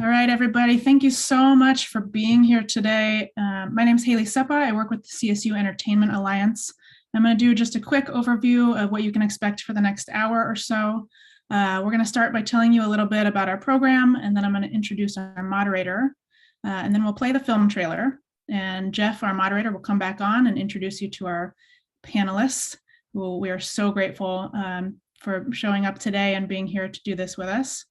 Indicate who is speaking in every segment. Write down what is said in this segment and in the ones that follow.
Speaker 1: All right, everybody. Thank you so much for being here today. My name is Haley Seppa. I work with the CSU Entertainment Alliance. I'm going to do just a quick overview of what you can expect for the next hour or so. We're going to start by telling you a little bit about our program, and then I'm going to introduce our moderator, and then we'll play the film trailer. And Jeff, our moderator, will come back on and introduce you to our panelists. We are so grateful for showing up today and being here to do this with us.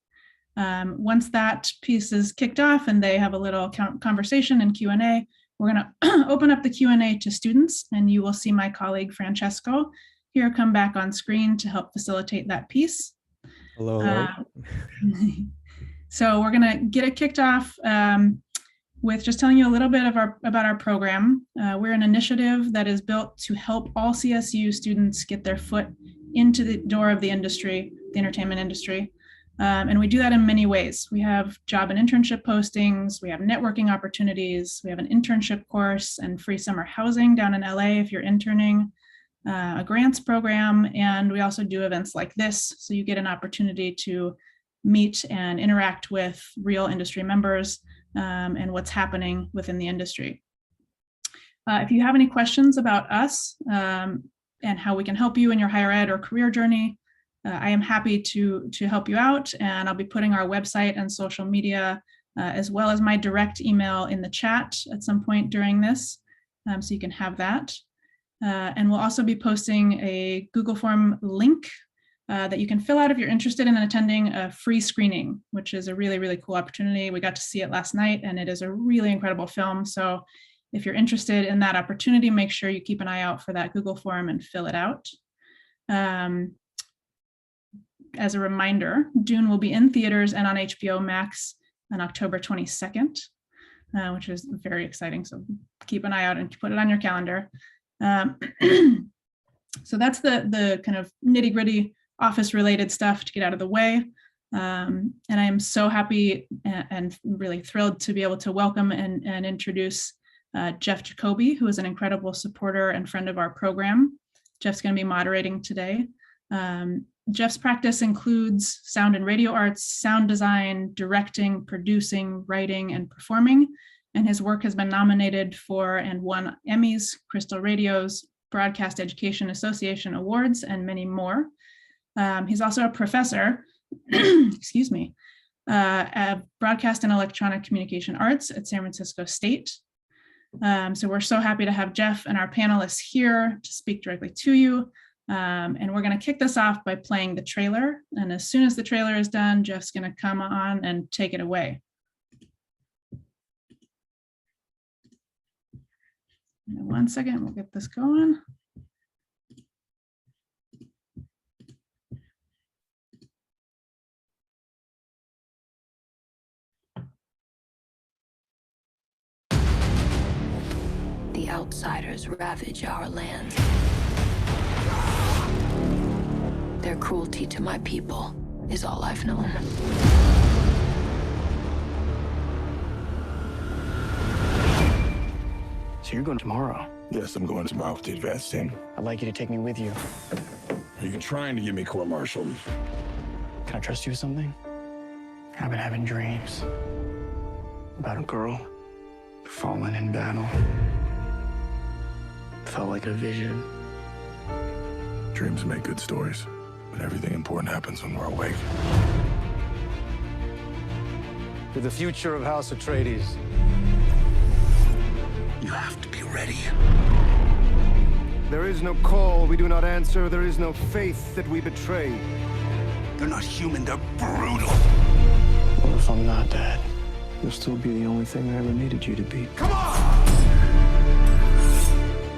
Speaker 1: Once that piece is kicked off and they have a little conversation and Q&A, we're going to open up the Q&A to students, and you will see my colleague Francesco here come back on screen to help facilitate that piece.
Speaker 2: Hello.
Speaker 1: So we're going to get it kicked off with just telling you a little bit about our program. We're an initiative that is built to help all CSU students get their foot into the door of the industry, the entertainment industry. And we do that in many ways. We have job and internship postings, we have networking opportunities, we have an internship course and free summer housing down in LA if you're interning, a grants program, and we also do events like this, so you get an opportunity to meet and interact with real industry members and what's happening within the industry. If you have any questions about us and how we can help you in your higher ed or career journey, I am happy to help you out, and I'll be putting our website and social media as well as my direct email in the chat at some point during this, so you can have that. And we'll also be posting a Google form link that you can fill out if you're interested in attending a free screening, which is a really, really cool opportunity. We got to see it last night, and it is a really incredible film. So if you're interested in that opportunity, make sure you keep an eye out for that Google form and fill it out. As a reminder, Dune will be in theaters and on HBO Max on October 22nd, which is very exciting. So keep an eye out and put it on your calendar. So that's the kind of nitty gritty office related stuff to get out of the way. And I am so happy and really thrilled to be able to welcome and introduce Jeff Jacoby, who is an incredible supporter and friend of our program. Jeff's going to be moderating today. Jeff's practice includes sound and radio arts, sound design, directing, producing, writing, and performing. And his work has been nominated for and won Emmys, Crystal Radio's Broadcast Education Association Awards, and many more. He's also a professor, excuse me, of Broadcast and Electronic Communication Arts at San Francisco State. So we're so happy to have Jeff and our panelists here to speak directly to you. And we're going to kick this off by playing the trailer. And as soon as the trailer is done, Jeff's going to come on and take it away. In 1 second, we'll get this going.
Speaker 3: The outsiders ravage our land. Their cruelty to my people is all I've known.
Speaker 4: So you're going tomorrow?
Speaker 5: Yes, I'm going tomorrow with the advanced team.
Speaker 4: I'd like you to take me with you.
Speaker 5: Are you trying to get me court-martialed?
Speaker 4: Can I trust you with something? I've been having dreams about a girl fallen in battle. Felt like a vision.
Speaker 5: Dreams make good stories, but everything important happens when we're awake.
Speaker 6: For the future of House Atreides,
Speaker 5: You have to be ready.
Speaker 6: there is no call we do not answer. There is no faith that we betray.
Speaker 5: They're not human, they're brutal.
Speaker 4: What if I'm not Dad? You'll still be the only thing I ever needed you to be.
Speaker 5: Come on!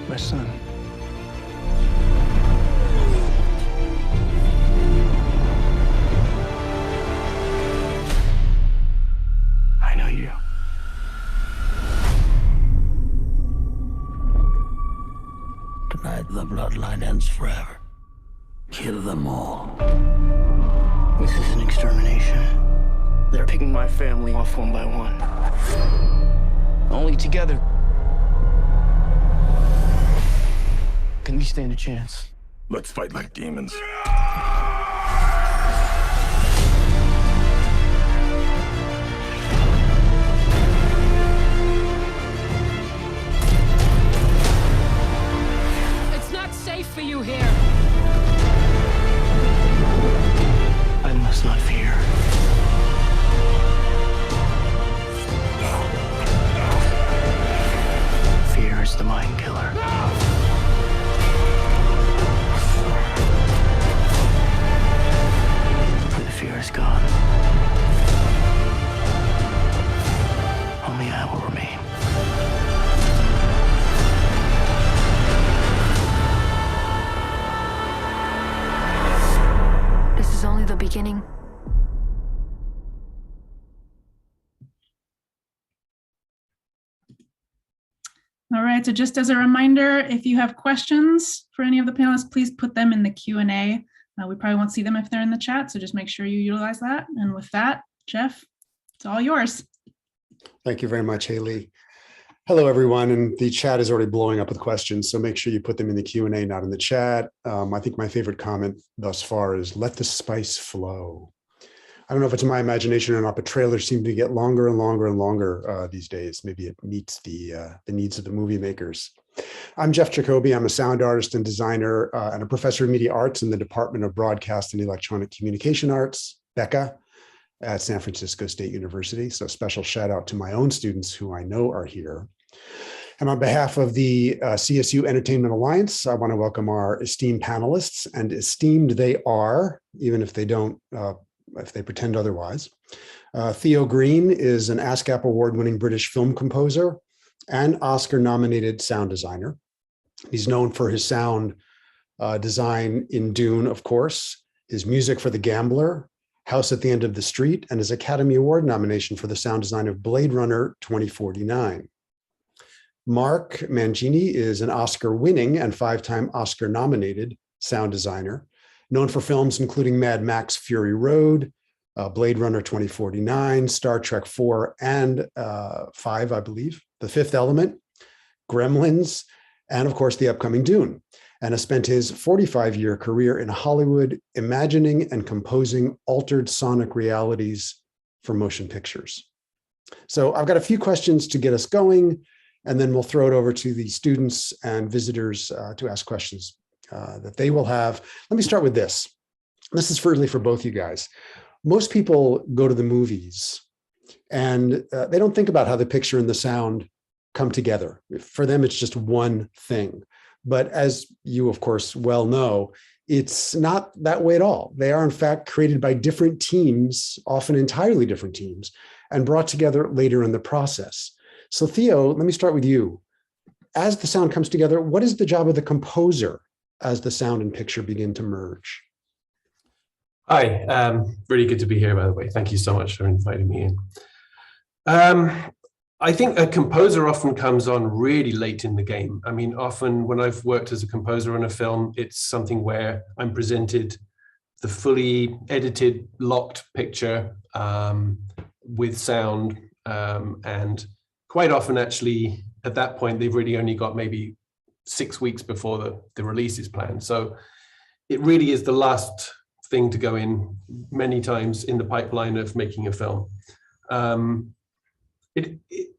Speaker 4: My son. I know you.
Speaker 5: Tonight, the bloodline ends forever. Kill them all.
Speaker 4: This is an extermination. They're picking my family off one by one. Only together can we stand a chance.
Speaker 5: Let's fight like demons.
Speaker 1: All right, so just as a reminder, if you have questions for any of the panelists, please put them in the Q&A. We probably won't see them if they're in the chat, so just make sure you utilize that. And with that, Jeff, it's all yours.
Speaker 2: Thank you very much, Haley. Hello, everyone. And the chat is already blowing up with questions, so make sure you put them in the Q&A, not in the chat. I think my favorite comment thus far is let the spice flow. I don't know if it's my imagination or not, but trailers seem to get longer and longer and longer these days. Maybe it meets the needs of the movie makers. I'm Jeff Jacoby. I'm a sound artist and designer and a professor of media arts in the Department of Broadcast and Electronic Communication Arts, BECA, at San Francisco State University. So special shout out to my own students who I know are here. And on behalf of the CSU Entertainment Alliance, I want to welcome our esteemed panelists, and esteemed they are, even if they don't, if they pretend otherwise. Theo Green is an ASCAP award-winning British film composer and Oscar-nominated sound designer. He's known for his sound design in Dune, of course, his music for The Gambler, House at the End of the Street, and his Academy Award nomination for the sound design of Blade Runner 2049. Mark Mangini is an Oscar-winning and 5-time Oscar-nominated sound designer, known for films including Mad Max Fury Road, Blade Runner 2049, Star Trek 4 and 5, I believe, The Fifth Element, Gremlins, and of course the upcoming Dune, and has spent his 45-year career in Hollywood imagining and composing altered sonic realities for motion pictures. So I've got a few questions to get us going, and then we'll throw it over to the students and visitors to ask questions that they will have. Let me start with this. This is really for both you guys. Most people go to the movies and they don't think about how the picture and the sound come together. For them, it's just one thing. But as you, of course, well know, it's not that way at all. They are, in fact, created by different teams, often entirely different teams, and brought together later in the process. So Theo, let me start with you. As the sound comes together, what is the job of the composer as the sound and picture begin to merge?
Speaker 7: Hi, really good to be here, by the way. Thank you so much for inviting me in. I think a composer often comes on really late in the game. I mean, often when I've worked as a composer on a film, it's something where I'm presented the fully edited, locked picture with sound. And quite often, actually, at that point, they've really only got maybe 6 weeks before the release is planned. So it really is the last thing to go in many times in the pipeline of making a film.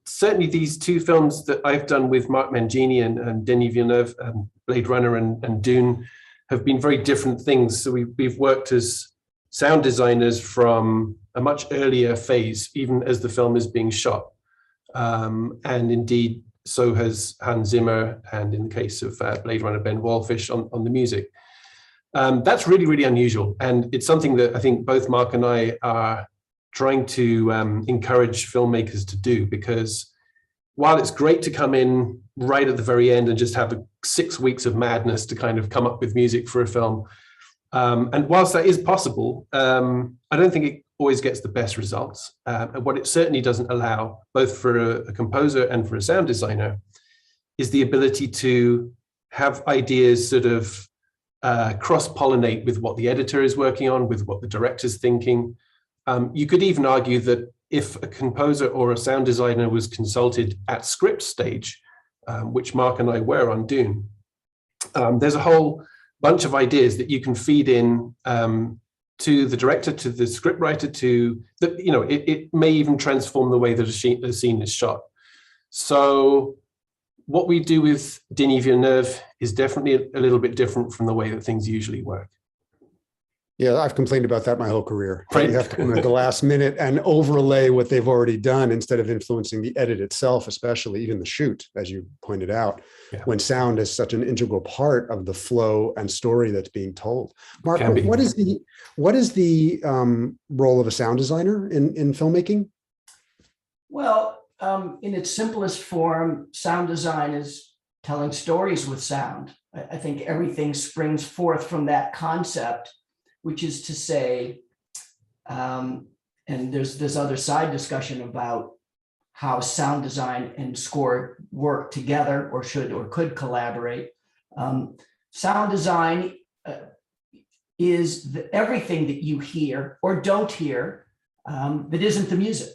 Speaker 7: Certainly these two films that I've done with Mark Mangini and Denis Villeneuve, Blade Runner and Dune, have been very different things. So we've worked as sound designers from a much earlier phase, even as the film is being shot. And indeed, so has Hans Zimmer, and in the case of Blade Runner, Ben Wallfish on the music. That's really, really unusual. And it's something that I think both Mark and I are trying to encourage filmmakers to do, because while it's great to come in right at the very end and just have 6 weeks of madness to kind of come up with music for a film, and whilst that is possible, I don't think it always gets the best results. And what it certainly doesn't allow, both for a composer and for a sound designer, is the ability to have ideas sort of cross-pollinate with what the editor is working on, with what the director's thinking. You could even argue that if a composer or a sound designer was consulted at script stage, which Mark and I were on Dune, there's a whole bunch of ideas that you can feed in to the director, to the scriptwriter, it may even transform the way that a scene is shot. So what we do with Denis Villeneuve is definitely a little bit different from the way that things usually work.
Speaker 2: Yeah, I've complained about that my whole career.
Speaker 7: Right.
Speaker 2: You have to come at the last minute and overlay what they've already done instead of influencing the edit itself, especially even the shoot, as you pointed out, when sound is such an integral part of the flow and story that's being told. Mark, what is the role of a sound designer in filmmaking?
Speaker 8: Well, in its simplest form, sound design is telling stories with sound. I think everything springs forth from that concept, which is to say, and there's this other side discussion about how sound design and score work together or should or could collaborate. Sound design is everything that you hear or don't hear that isn't the music.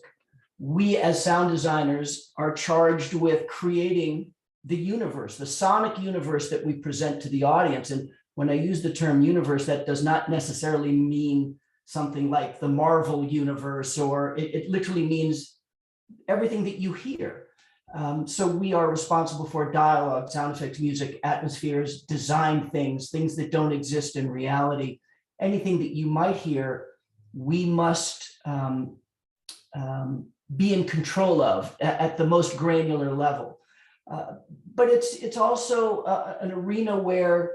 Speaker 8: We as sound designers are charged with creating the universe, the sonic universe that we present to the audience. And when I use the term universe, that does not necessarily mean something like the Marvel universe, or it literally means everything that you hear. So we are responsible for dialogue, sound effects, music, atmospheres, design things that don't exist in reality. Anything that you might hear, we must be in control of at the most granular level. But it's also an arena where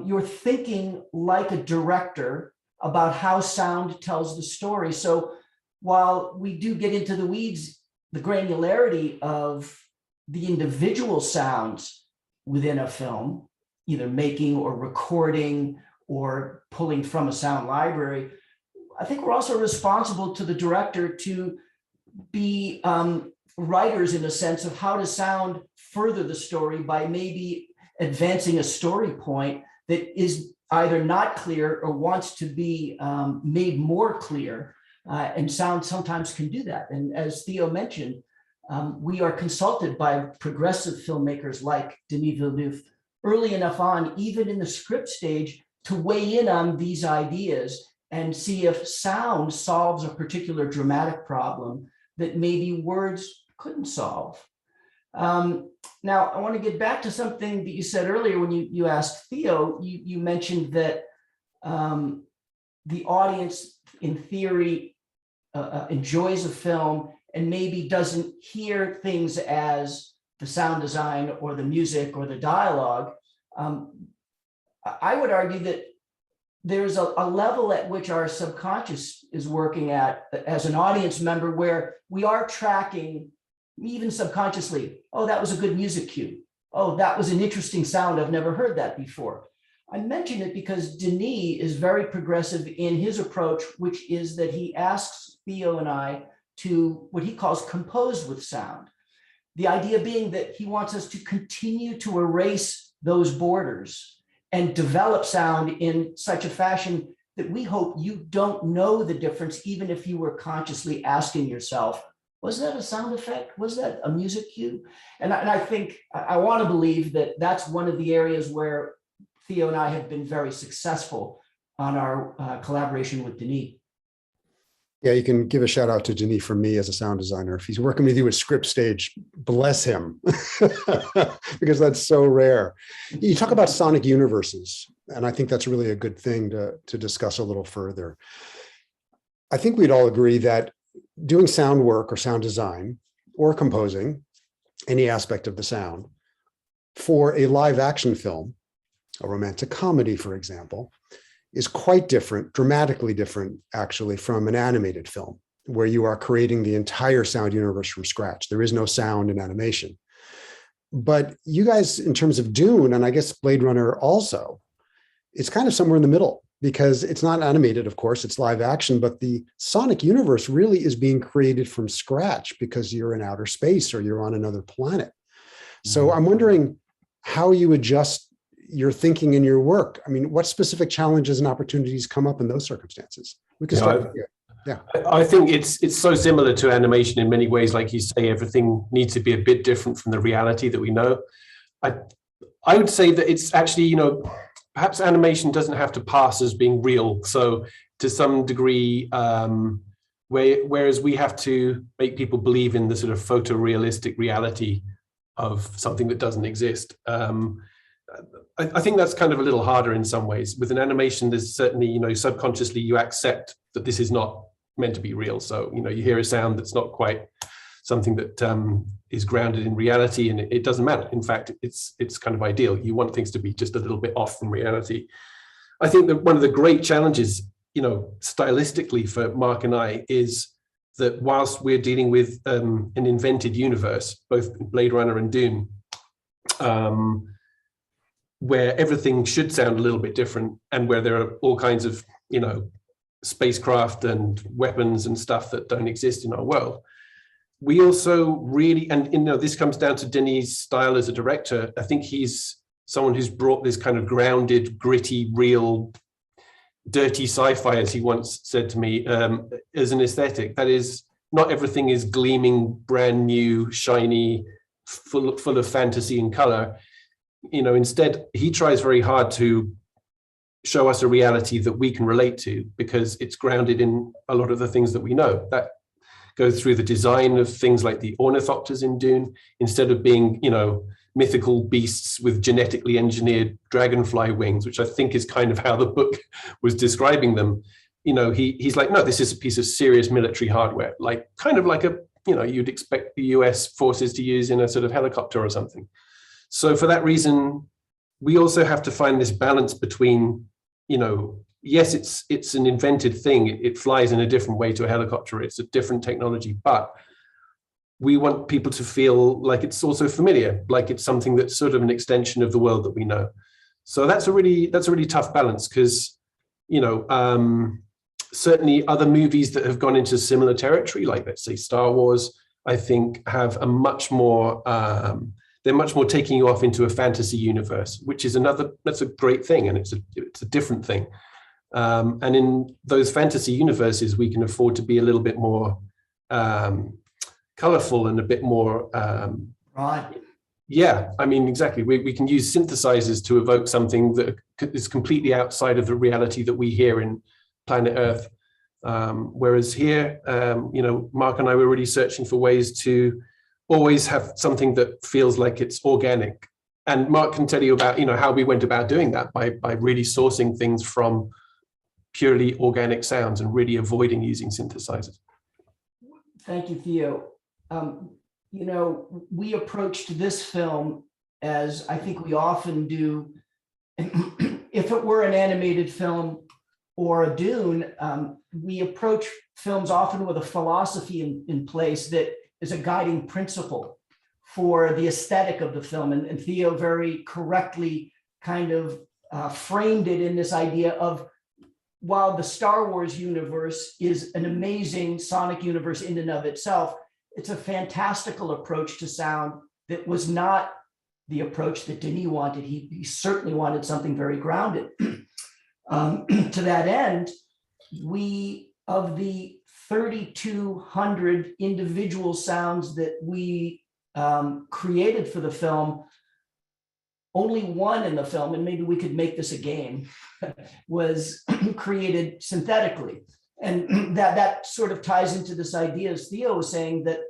Speaker 8: you're thinking like a director about how sound tells the story. So while we do get into the weeds, the granularity of the individual sounds within a film, either making or recording or pulling from a sound library, I think we're also responsible to the director to be writers in a sense of how to sound further the story by maybe advancing a story point that is either not clear or wants to be made more clear. And sound sometimes can do that. And as Theo mentioned, we are consulted by progressive filmmakers like Denis Villeneuve early enough on, even in the script stage, to weigh in on these ideas and see if sound solves a particular dramatic problem that maybe words couldn't solve. Now, I want to get back to something that you said earlier when you asked Theo. You mentioned that the audience, in theory, enjoys a film and maybe doesn't hear things as the sound design or the music or the dialogue. I would argue that there's a level at which our subconscious is working at as an audience member where we are tracking, even subconsciously, oh, that was a good music cue. Oh, that was an interesting sound. I've never heard that before. I mention it because Denis is very progressive in his approach, which is that he asks Theo and I to what he calls compose with sound. The idea being that he wants us to continue to erase those borders and develop sound in such a fashion that we hope you don't know the difference, even if you were consciously asking yourself, was that a sound effect? Was that a music cue? And I think I want to believe that that's one of the areas where Theo and I have been very successful on our collaboration with Denis.
Speaker 2: Yeah, you can give a shout out to Denis from me as a sound designer. If he's working with you at script stage, bless him, because that's so rare. You talk about sonic universes, and I think that's really a good thing to discuss a little further. I think we'd all agree that doing sound work or sound design or composing, any aspect of the sound, for a live action film, a romantic comedy, for example, is quite different, dramatically different, actually, from an animated film, where you are creating the entire sound universe from scratch. There is no sound in animation. But you guys, in terms of Dune, and I guess Blade Runner also, it's kind of somewhere in the middle, because it's not animated, of course, it's live action, but the sonic universe really is being created from scratch because you're in outer space or you're on another planet. So I'm wondering how you adjust your thinking in your work. I mean, what specific challenges and opportunities come up in those circumstances? We can start with you. Yeah.
Speaker 7: I think it's so similar to animation in many ways. Like you say, everything needs to be a bit different from the reality that we know. I would say that it's actually, perhaps animation doesn't have to pass as being real. So to some degree, whereas we have to make people believe in the sort of photorealistic reality of something that doesn't exist. I think that's kind of a little harder in some ways. With an animation, there's certainly, subconsciously you accept that this is not meant to be real. So, you hear a sound that's not quite something that is grounded in reality, and it doesn't matter. In fact, it's kind of ideal. You want things to be just a little bit off from reality. I think that one of the great challenges, stylistically for Mark and I is that whilst we're dealing with an invented universe, both Blade Runner and Dune, where everything should sound a little bit different, and where there are all kinds of, spacecraft and weapons and stuff that don't exist in our world. we also really, and this comes down to Denis' style as a director. I think he's someone who's brought this kind of grounded, gritty, real, dirty sci-fi, as he once said to me, as an aesthetic. That is, not everything is gleaming, brand new, shiny, full of fantasy and color. Instead, he tries very hard to show us a reality that we can relate to, because it's grounded in a lot of the things that we know. That goes through the design of things like the ornithopters in Dune. Instead of being, mythical beasts with genetically engineered dragonfly wings, which I think is kind of how the book was describing them. He's like, no, this is a piece of serious military hardware, like kind of like you'd expect the US forces to use in a sort of helicopter or something. So for that reason, we also have to find this balance between, yes, it's an invented thing. It flies in a different way to a helicopter. It's a different technology, but we want people to feel like it's also familiar, like it's something that's sort of an extension of the world that we know. So that's a really tough balance, because, certainly other movies that have gone into similar territory, like let's say Star Wars, I think have a much more, they're much more taking you off into a fantasy universe, which is that's a great thing. And it's a different thing. And in those fantasy universes, we can afford to be a little bit more colorful and a bit more,
Speaker 8: right.
Speaker 7: Yeah, I mean, exactly. We can use synthesizers to evoke something that is completely outside of the reality that we hear in planet Earth. Whereas here, Mark and I were really searching for ways to always have something that feels like it's organic. And Mark can tell you about, how we went about doing that by really sourcing things from purely organic sounds and really avoiding using synthesizers.
Speaker 8: Thank you, Theo. We approached this film as I think we often do. If it were an animated film or a Dune, we approach films often with a philosophy in place that is a guiding principle for the aesthetic of the film. And Theo very correctly kind of framed it in this idea of, while the Star Wars universe is an amazing sonic universe in and of itself, it's a fantastical approach to sound that was not the approach that Denis wanted. He certainly wanted something very grounded. To that end, of the 3,200 individual sounds that we created for the film, only one in the film, and maybe we could make this a game, was created synthetically. And that sort of ties into this idea, as Theo was saying, that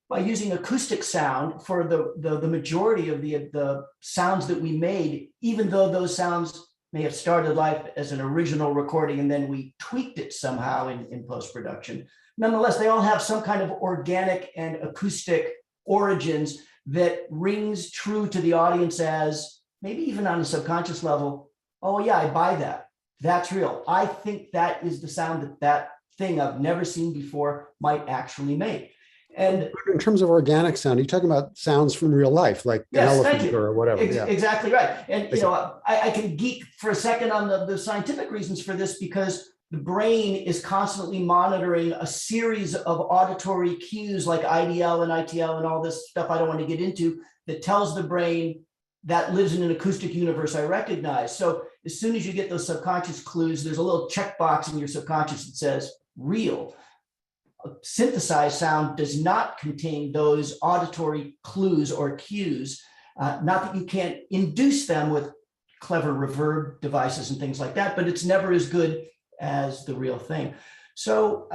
Speaker 8: by using acoustic sound for the majority of the sounds that we made, even though those sounds may have started life as an original recording and then we tweaked it somehow in post-production, nonetheless, they all have some kind of organic and acoustic origins that rings true to the audience as, maybe even on a subconscious level, oh yeah, I buy that. That's real. I think that is the sound that thing I've never seen before might actually make. And
Speaker 2: in terms of organic sound, are you talking about sounds from real life, like an elephant or whatever?
Speaker 8: Exactly right. And I can geek for a second on the scientific reasons for this, because the brain is constantly monitoring a series of auditory cues like IDL and ITL and all this stuff I don't want to get into, that tells the brain that lives in an acoustic universe I recognize. So as soon as you get those subconscious clues, there's a little checkbox in your subconscious that says real. A synthesized sound does not contain those auditory clues or cues. Not that you can't induce them with clever reverb devices and things like that, but it's never as good as the real thing. So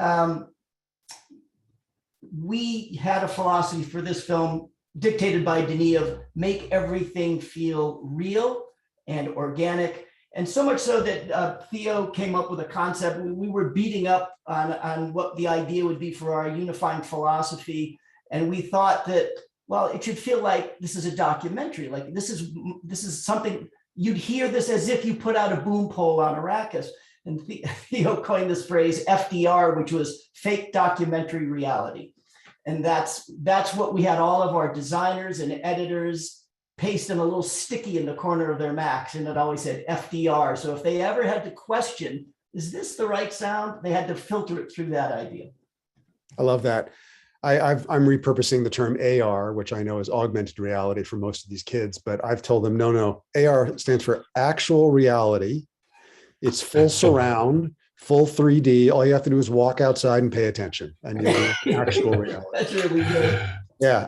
Speaker 8: we had a philosophy for this film dictated by Denis of make everything feel real and organic. And so much so that Theo came up with a concept. We were beating up on what the idea would be for our unifying philosophy. And we thought that, well, it should feel like this is a documentary. Like this is something, you'd hear this as if you put out a boom pole on Arrakis. And Theo coined this phrase FDR, which was fake documentary reality. And that's what we had all of our designers and editors pasting a little sticky in the corner of their Macs, and it always said FDR. So if they ever had to question, is this the right sound? They had to filter it through that idea.
Speaker 2: I love that. I'm repurposing the term AR, which I know is augmented reality for most of these kids, but I've told them, no, AR stands for actual reality. It's full surround, full 3D. All you have to do is walk outside and pay attention, and you'll be actual reality.
Speaker 8: That's really good.
Speaker 2: Yeah.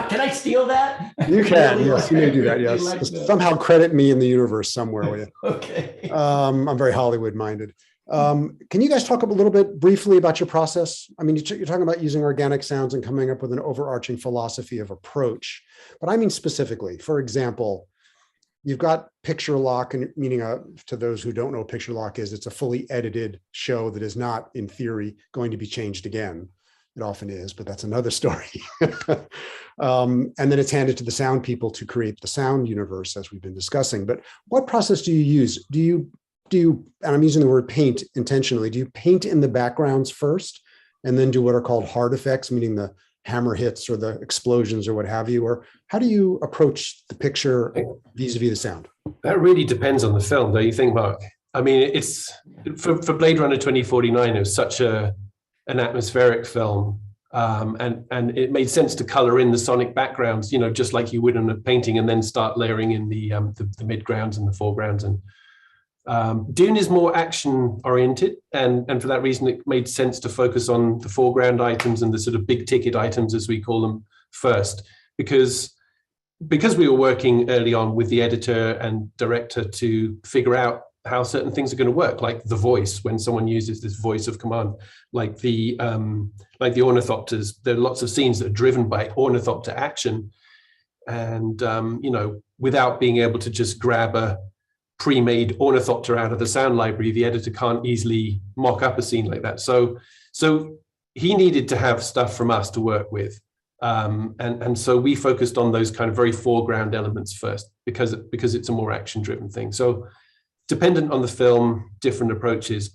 Speaker 8: Can I steal that?
Speaker 2: You can.
Speaker 8: Really
Speaker 2: Yes, you may do that.
Speaker 8: really
Speaker 2: Yes.
Speaker 8: like that.
Speaker 2: Somehow credit me in the universe somewhere with you.
Speaker 8: Okay.
Speaker 2: I'm very Hollywood minded. Can you guys talk a little bit briefly about your process? I mean, you're talking about using organic sounds and coming up with an overarching philosophy of approach, but I mean specifically, for example, you've got picture lock, and meaning to those who don't know what picture lock is, it's a fully edited show that is not, in theory, going to be changed again. It often is, but that's another story. And then it's handed to the sound people to create the sound universe, as we've been discussing. But what process do you use? Do you, and I'm using the word paint intentionally, do you paint in the backgrounds first and then do what are called hard effects, meaning the hammer hits or the explosions or what have you? Or how do you approach the picture vis-a-vis the sound?
Speaker 7: That really depends on the film, don't you think, Mark? I mean, it's for Blade Runner 2049, it was such an atmospheric film. And it made sense to color in the sonic backgrounds, you know, just like you would in a painting, and then start layering in the midgrounds and the foregrounds. And Dune is more action oriented, and for that reason, it made sense to focus on the foreground items and the sort of big ticket items, as we call them, first, because we were working early on with the editor and director to figure out how certain things are going to work, like the voice, when someone uses this voice of command, like the ornithopters. There are lots of scenes that are driven by ornithopter action, and you know, without being able to just grab a pre-made ornithopter out of the sound library, the editor can't easily mock up a scene like that. So he needed to have stuff from us to work with, and so we focused on those kind of very foreground elements first, because it's a more action-driven thing. So dependent on the film, different approaches.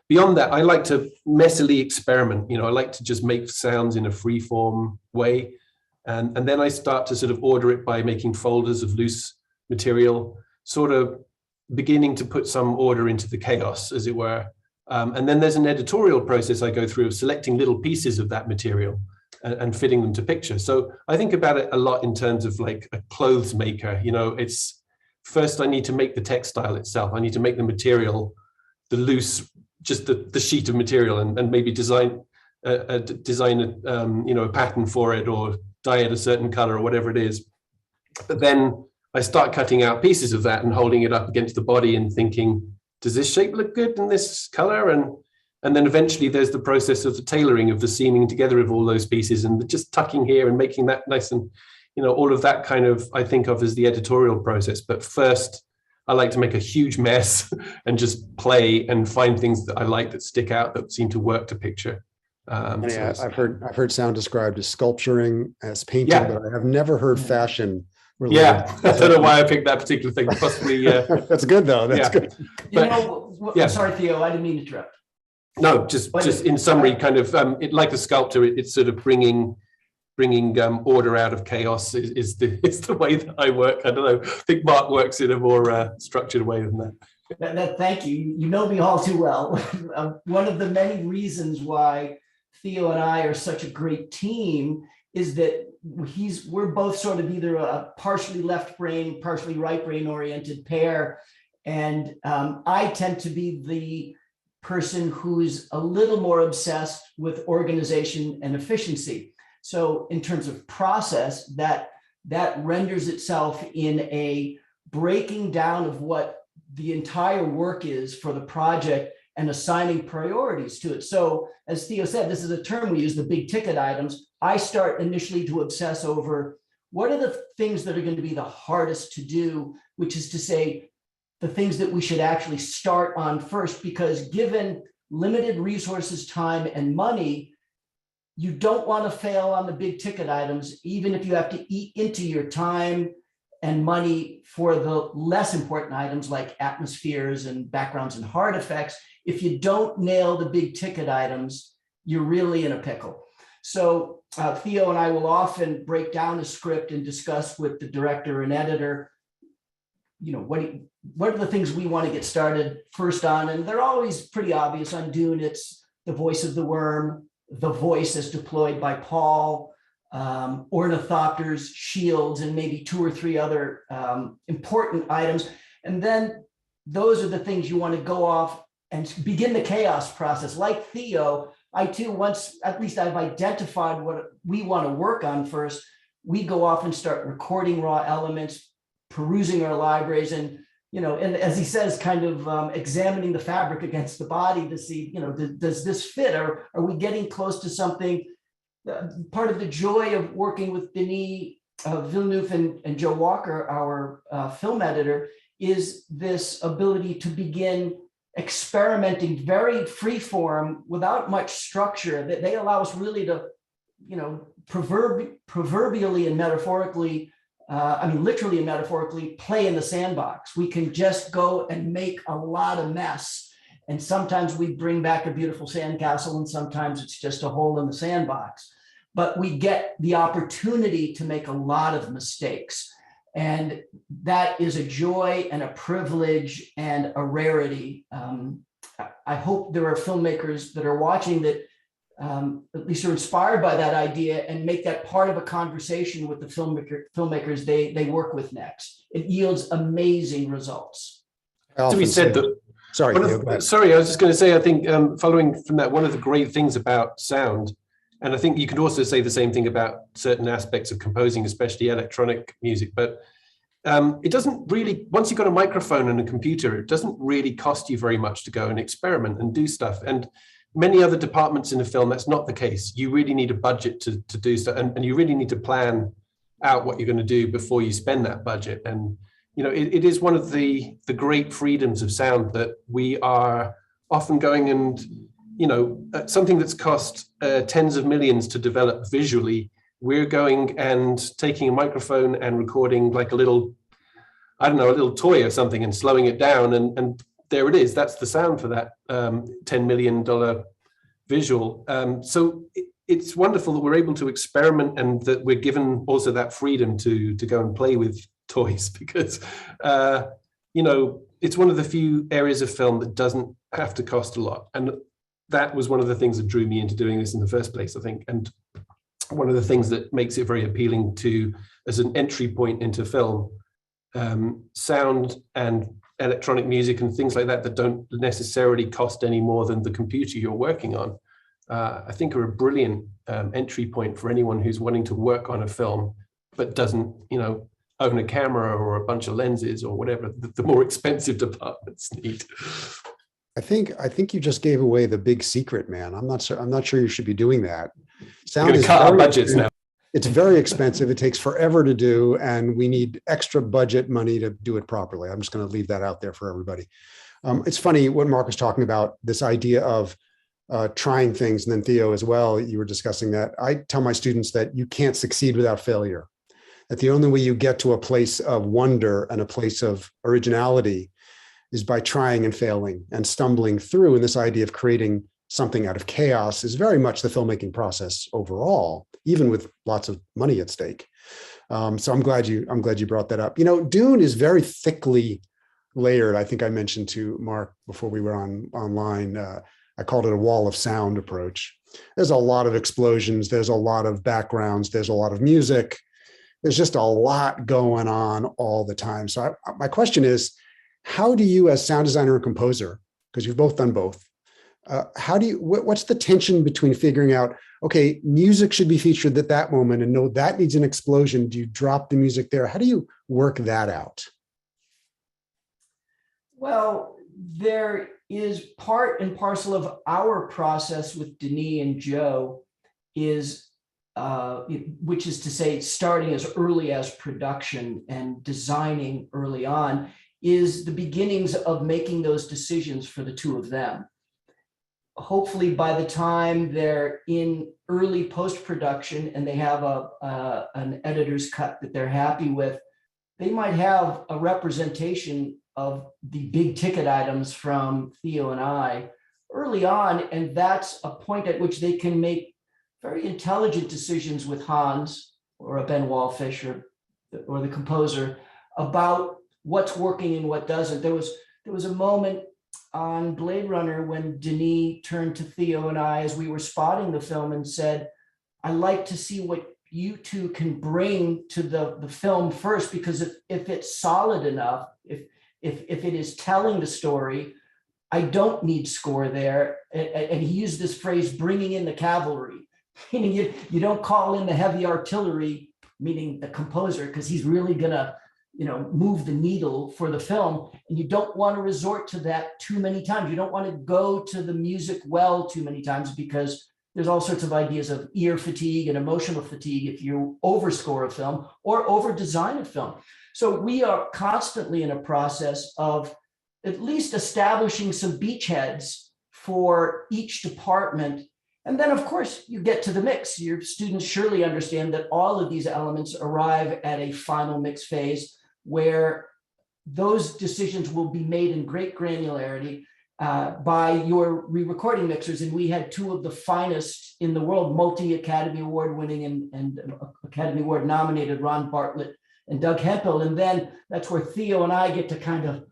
Speaker 7: Beyond that, I like to messily experiment. You know, I like to just make sounds in a free-form way, and then I start to sort of order it by making folders of loose material, sort of beginning to put some order into the chaos, as it were. And then there's an editorial process I go through of selecting little pieces of that material and fitting them to picture. So I think about it a lot in terms of like a clothes maker. You know, it's first I need to make the textile itself. I need to make the material, the loose, just the sheet of material, and maybe design a pattern for it, or dye it a certain color or whatever it is. But then I start cutting out pieces of that and holding it up against the body and thinking, does this shape look good in this color? And then eventually there's the process of the tailoring, of the seaming together of all those pieces, and just tucking here and making that nice, and you know, all of that kind of, I think of as the editorial process. But first, I like to make a huge mess and just play and find things that I like, that stick out, that seem to work to picture.
Speaker 2: Yeah, I've heard sound described as sculpturing, as painting, yeah, but I have never heard fashion related.
Speaker 7: Yeah, I don't know why I picked that particular thing. Possibly.
Speaker 2: That's good though. That's good.
Speaker 8: I'm sorry, Theo. I didn't mean to interrupt.
Speaker 7: No, just in summary, kind of, like a sculptor, it's sort of bringing order out of chaos is the way that I work. I don't know. I think Mark works in a more structured way than that.
Speaker 8: Thank you. You know me all too well. One of the many reasons why Theo and I are such a great team is that we're both sort of either a partially left brain, partially right brain oriented pair. And I tend to be the person who's a little more obsessed with organization and efficiency. So in terms of process, that renders itself in a breaking down of what the entire work is for the project and assigning priorities to it. So as Theo said, this is a term we use, the big ticket items. I start initially to obsess over what are the things that are going to be the hardest to do, which is to say the things that we should actually start on first, because given limited resources, time, and money, you don't want to fail on the big ticket items, even if you have to eat into your time and money for the less important items like atmospheres and backgrounds and hard effects. If you don't nail the big ticket items, you're really in a pickle. So Theo and I will often break down a script and discuss with the director and editor, you know, what are the things we want to get started first on? And they're always pretty obvious. On Dune, it's the voice of the worm. the voice as deployed by Paul, ornithopters, shields, and maybe 2 or 3 other important items. And then those are the things you want to go off and begin the chaos process. Like Theo, I too, once at least I've identified what we want to work on first, we go off and start recording raw elements, perusing our libraries, and and as he says, kind of examining the fabric against the body to see, does this fit? Or are we getting close to something? Part of the joy of working with Denis Villeneuve and Joe Walker, our film editor, is this ability to begin experimenting very free form without much structure. They allow us really to, proverbially and metaphorically, literally and metaphorically, play in the sandbox. We can just go and make a lot of mess. And sometimes we bring back a beautiful sandcastle, and sometimes it's just a hole in the sandbox. But we get the opportunity to make a lot of mistakes. And that is a joy and a privilege and a rarity. I hope there are filmmakers that are watching that at least are inspired by that idea and make that part of a conversation with the filmmakers they work with next. It yields amazing results.
Speaker 7: To be said that.
Speaker 2: Sorry,
Speaker 7: I was just going to say, I think following from that, one of the great things about sound, and I think you could also say the same thing about certain aspects of composing, especially electronic music, but it doesn't really, once you've got a microphone and a computer, it doesn't really cost you very much to go and experiment and do stuff. And many other departments in a film, that's not the case. You really need a budget to do stuff, and you really need to plan out what you're going to do before you spend that budget. And it is one of the great freedoms of sound that we are often going and, something that's cost tens of millions to develop visually, we're going and taking a microphone and recording like a little toy or something and slowing it down. And there it is. That's the sound for that $10 million visual. So it's wonderful that we're able to experiment and that we're given also that freedom to go and play with toys, because it's one of the few areas of film that doesn't have to cost a lot. And that was one of the things that drew me into doing this in the first place, I think. And one of the things that makes it very appealing to, as an entry point into film, sound and electronic music and things like that don't necessarily cost any more than the computer you're working on, I think are a brilliant entry point for anyone who's wanting to work on a film, but doesn't, own a camera or a bunch of lenses or whatever the more expensive departments need.
Speaker 2: I think you just gave away the big secret, man. I'm not sure you should be doing that. Sound is
Speaker 7: cut our budgets now.
Speaker 2: It's very expensive. It takes forever to do, and we need extra budget money to do it properly. I'm just going to leave that out there for everybody. It's funny what Mark was talking about, this idea of trying things, and then Theo as well, you were discussing that. I tell my students that you can't succeed without failure, that the only way you get to a place of wonder and a place of originality is by trying and failing and stumbling through. And this idea of creating something out of chaos is very much the filmmaking process overall, even with lots of money at stake. So I'm glad you brought that up. Dune is very thickly layered. I think I mentioned to Mark before we were online, I called it a wall of sound approach. There's a lot of explosions. There's a lot of backgrounds. There's a lot of music. There's just a lot going on all the time. So my question is, how do you, as sound designer and composer, because you've both done both, what's the tension between figuring out, okay, music should be featured at that moment, and no, that needs an explosion. Do you drop the music there? How do you work that out?
Speaker 8: Well, there is part and parcel of our process with Denis and Joe which is to say, starting as early as production and designing early on, is the beginnings of making those decisions for the two of them. Hopefully by the time they're in early post-production and they have an editor's cut that they're happy with, they might have a representation of the big ticket items from Theo and I early on, and that's a point at which they can make very intelligent decisions with Hans or a Ben Wallfish or the composer about what's working and what doesn't. There was a moment on Blade Runner when Denis turned to Theo and I as we were spotting the film and said, "I like to see what you two can bring to the film first, because if it's solid enough, if it is telling the story, I don't need score there." And he used this phrase, bringing in the cavalry, meaning you don't call in the heavy artillery, meaning the composer, because he's really gonna, move the needle for the film. And you don't want to resort to that too many times. You don't want to go to the music well too many times, because there's all sorts of ideas of ear fatigue and emotional fatigue if you overscore a film or over design a film. So we are constantly in a process of at least establishing some beachheads for each department. And then, of course, you get to the mix. Your students surely understand that all of these elements arrive at a final mix phase where those decisions will be made in great granularity by your re-recording mixers. And we had two of the finest in the world, multi-Academy Award winning and Academy Award nominated Ron Bartlett and Doug Hempel. And then that's where Theo and I get to kind of,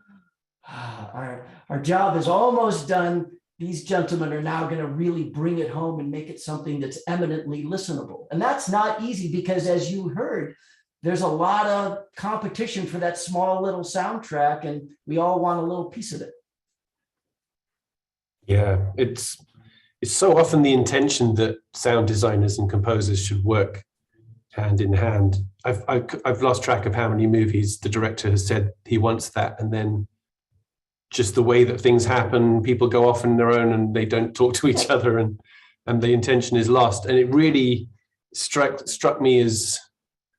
Speaker 8: our job is almost done. These gentlemen are now going to really bring it home and make it something that's eminently listenable. And that's not easy, because as you heard, there's a lot of competition for that small little soundtrack, and we all want a little piece of it.
Speaker 7: Yeah, it's so often the intention that sound designers and composers should work hand in hand. I've lost track of how many movies the director has said he wants that, and then just the way that things happen, people go off on their own and they don't talk to each other, and the intention is lost. And it really struck me as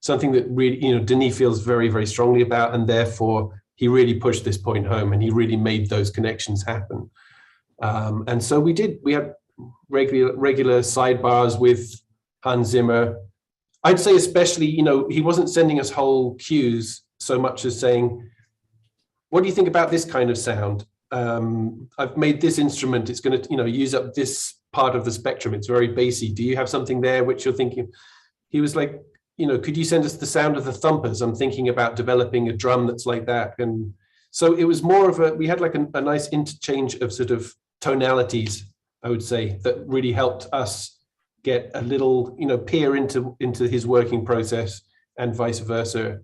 Speaker 7: something that really, Denis feels very, very strongly about, and therefore he really pushed this point home, and he really made those connections happen. And so we had regular sidebars with Hans Zimmer. I'd say especially, he wasn't sending us whole cues so much as saying, what do you think about this kind of sound? I've made this instrument. It's going to, use up this part of the spectrum. It's very bassy. Do you have something there which you're thinking? He was like, could you send us the sound of the thumpers? I'm thinking about developing a drum that's like that. And so it was more of we had like a nice interchange of sort of tonalities, I would say, that really helped us get a little, peer into his working process and vice versa.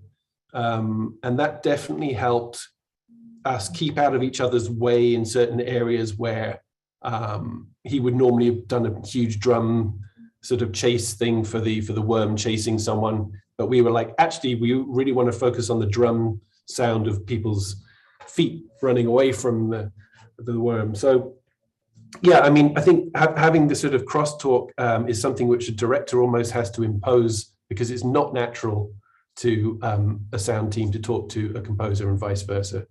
Speaker 7: And that definitely helped us keep out of each other's way in certain areas where he would normally have done a huge drum sort of chase thing for the worm chasing someone. But we were like, actually, we really want to focus on the drum sound of people's feet running away from the worm. So yeah, I mean, I think having this sort of crosstalk is something which a director almost has to impose, because it's not natural to a sound team to talk to a composer and vice versa.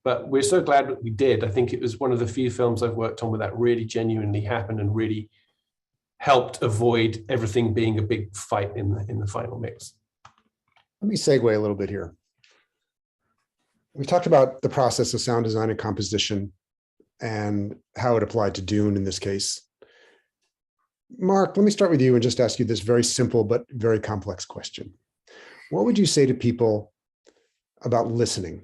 Speaker 7: But we're so glad that we did. I think it was one of the few films I've worked on where that really genuinely happened and really helped avoid everything being a big fight in the final mix.
Speaker 2: Let me segue a little bit here. We talked about the process of sound design and composition and how it applied to Dune in this case. Mark, let me start with you and just ask you this very simple but very complex question. What would you say to people about listening?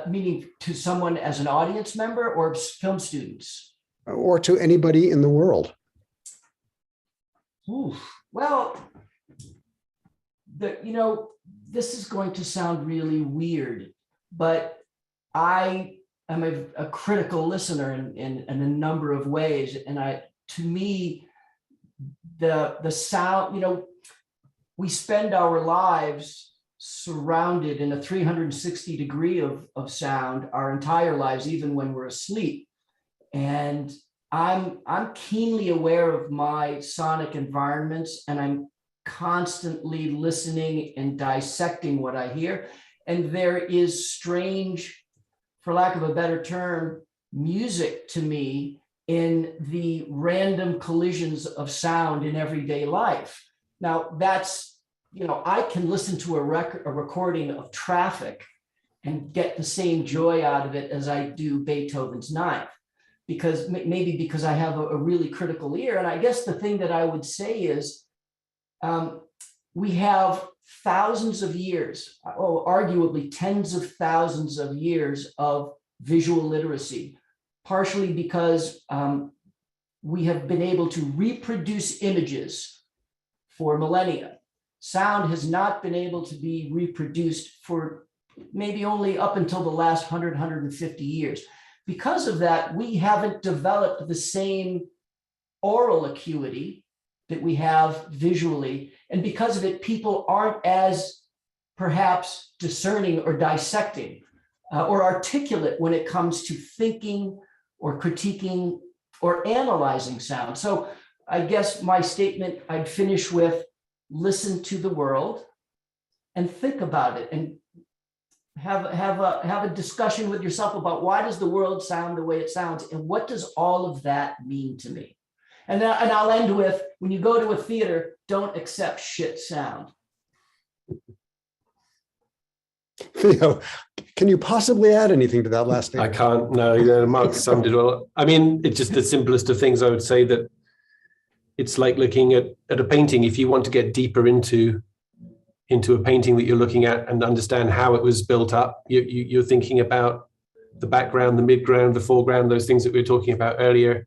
Speaker 8: Meaning to someone as an audience member or film students?
Speaker 2: Or to anybody in the world?
Speaker 8: Ooh, well, this is going to sound really weird, but I am a critical listener in a number of ways. And to me, the sound, we spend our lives surrounded in a 360 degree of sound our entire lives, even when we're asleep. And I'm keenly aware of my sonic environments, and I'm constantly listening and dissecting what I hear. And there is strange, for lack of a better term, music to me in the random collisions of sound in everyday life. Now that's, I can listen to a recording of traffic and get the same joy out of it as I do Beethoven's Ninth, because because I have a really critical ear. And I guess the thing that I would say is, we have thousands of years, arguably tens of thousands of years of visual literacy, partially because we have been able to reproduce images for millennia. Sound has not been able to be reproduced for maybe only up until the last 100, 150 years. Because of that, we haven't developed the same oral acuity that we have visually. And because of it, people aren't as perhaps discerning or dissecting or articulate when it comes to thinking or critiquing or analyzing sound. So I guess my statement I'd finish with: listen to the world and think about it, and have a discussion with yourself about why does the world sound the way it sounds, and what does all of that mean to me? And I'll end with, when you go to a theater, don't accept shit sound.
Speaker 2: Theo, can you possibly add anything to that last statement?
Speaker 7: I can't. No, Mark summed it well. I mean, it's just the simplest of things. I would say that it's like looking at a painting. If you want to get deeper into a painting that you're looking at and understand how it was built up, you're thinking about the background, the midground, the foreground, those things that we were talking about earlier.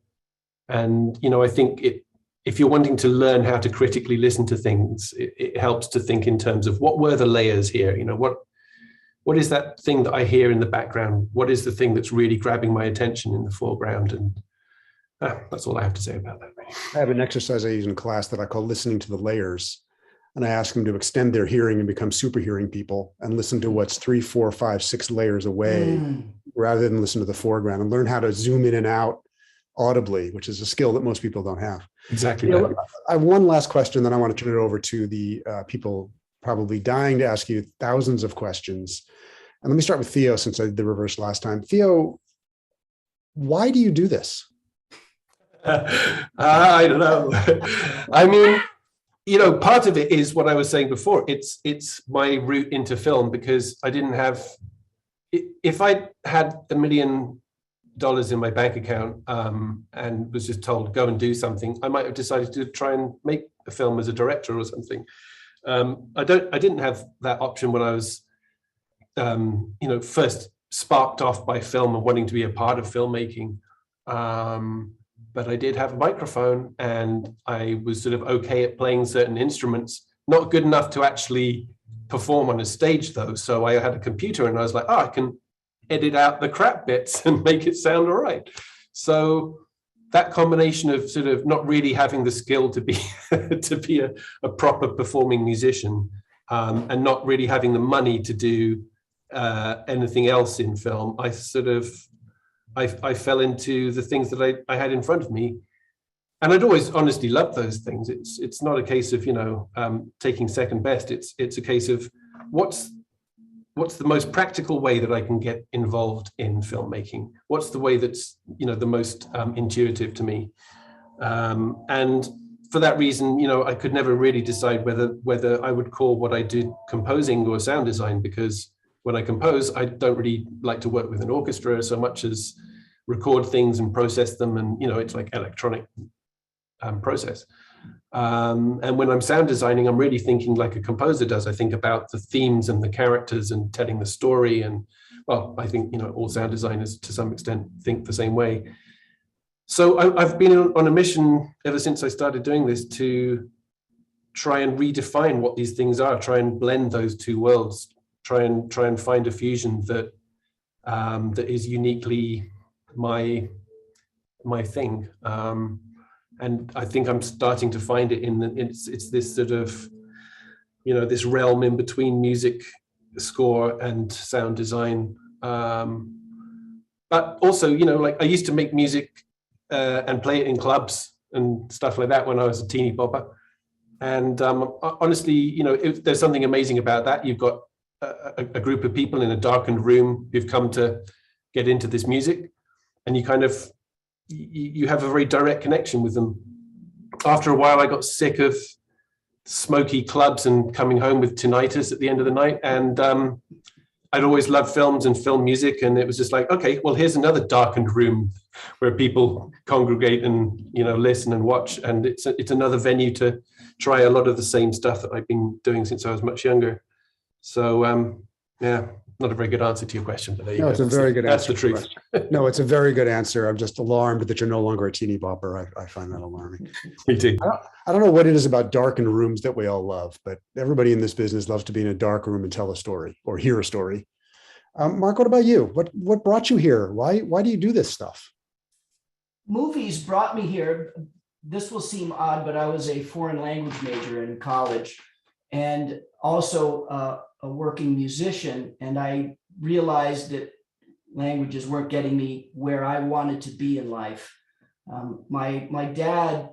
Speaker 7: And, I think if you're wanting to learn how to critically listen to things, it helps to think in terms of what were the layers here? What is that thing that I hear in the background? What is the thing that's really grabbing my attention in the foreground? And that's all I have to say about that.
Speaker 2: I have an exercise I use in class that I call listening to the layers. And I ask them to extend their hearing and become super hearing people and listen to what's 3, 4, 5, 6 layers away rather than listen to the foreground, and learn how to zoom in and out audibly, which is a skill that most people don't have.
Speaker 7: Exactly.
Speaker 2: I have one last question, then I want to turn it over to the people probably dying to ask you thousands of questions. And let me start with Theo, since I did the reverse last time. Theo, why do you do this?
Speaker 7: I don't know. I mean, part of it is what I was saying before. It's my route into film, because I didn't have, if I had $1 million in my bank account and was just told go and do something, I might have decided to try and make a film as a director or something. I didn't have that option when I was, first sparked off by film and wanting to be a part of filmmaking. But I did have a microphone, and I was sort of okay at playing certain instruments, not good enough to actually perform on a stage though. So I had a computer, and I was like, I can edit out the crap bits and make it sound all right. So that combination of sort of not really having the skill to be a proper performing musician, and not really having the money to do anything else in film, I fell into the things that I had in front of me, and I'd always honestly loved those things. It's not a case of taking second best. It's a case of what's the most practical way that I can get involved in filmmaking. What's the way that's the most intuitive to me, and for that reason, I could never really decide whether I would call what I do composing or sound design, because when I compose, I don't really like to work with an orchestra so much as record things and process them. And, it's like electronic process. And when I'm sound designing, I'm really thinking like a composer does. I think about the themes and the characters and telling the story. And well, I think, all sound designers to some extent think the same way. So I've been on a mission ever since I started doing this to try and redefine what these things are, try and blend those two worlds. Try and find a fusion that that is uniquely my thing, and I think I'm starting to find it it's this sort of this realm in between music score and sound design, but also like I used to make music and play it in clubs and stuff like that when I was a teeny bopper, and honestly there's something amazing about that. You've got a group of people in a darkened room who've come to get into this music, and you have a very direct connection with them. After a while, I got sick of smoky clubs and coming home with tinnitus at the end of the night, and I'd always loved films and film music, and it was just like, okay, well, here's another darkened room where people congregate and listen and watch, and it's another venue to try a lot of the same stuff that I've been doing since I was much younger. So yeah, not a very good answer to your question, but there you go.
Speaker 2: It's a very good
Speaker 7: answer.
Speaker 2: answer.
Speaker 7: That's the truth.
Speaker 2: No, it's a very good answer. I'm just alarmed that you're no longer a teeny bopper. I find that alarming.
Speaker 7: Me too.
Speaker 2: I don't know what it is about darkened rooms that we all love, but everybody in this business loves to be in a dark room and tell a story or hear a story. Mark, what about you? What brought you here? Why do you do this stuff?
Speaker 8: Movies brought me here. This will seem odd, but I was a foreign language major in college and also a working musician. And I realized that languages weren't getting me where I wanted to be in life. My dad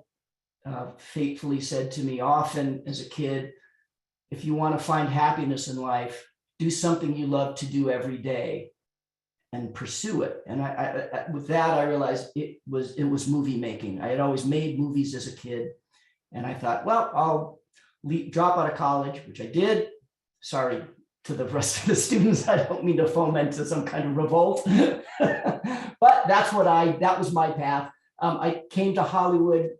Speaker 8: fatefully said to me often as a kid, if you want to find happiness in life, do something you love to do every day and pursue it. And I with that, I realized it was movie making. I had always made movies as a kid. And I thought, well, I'll drop out of college, which I did. Sorry to the rest of the students. I don't mean to foment some kind of revolt, but that was my path. I came to Hollywood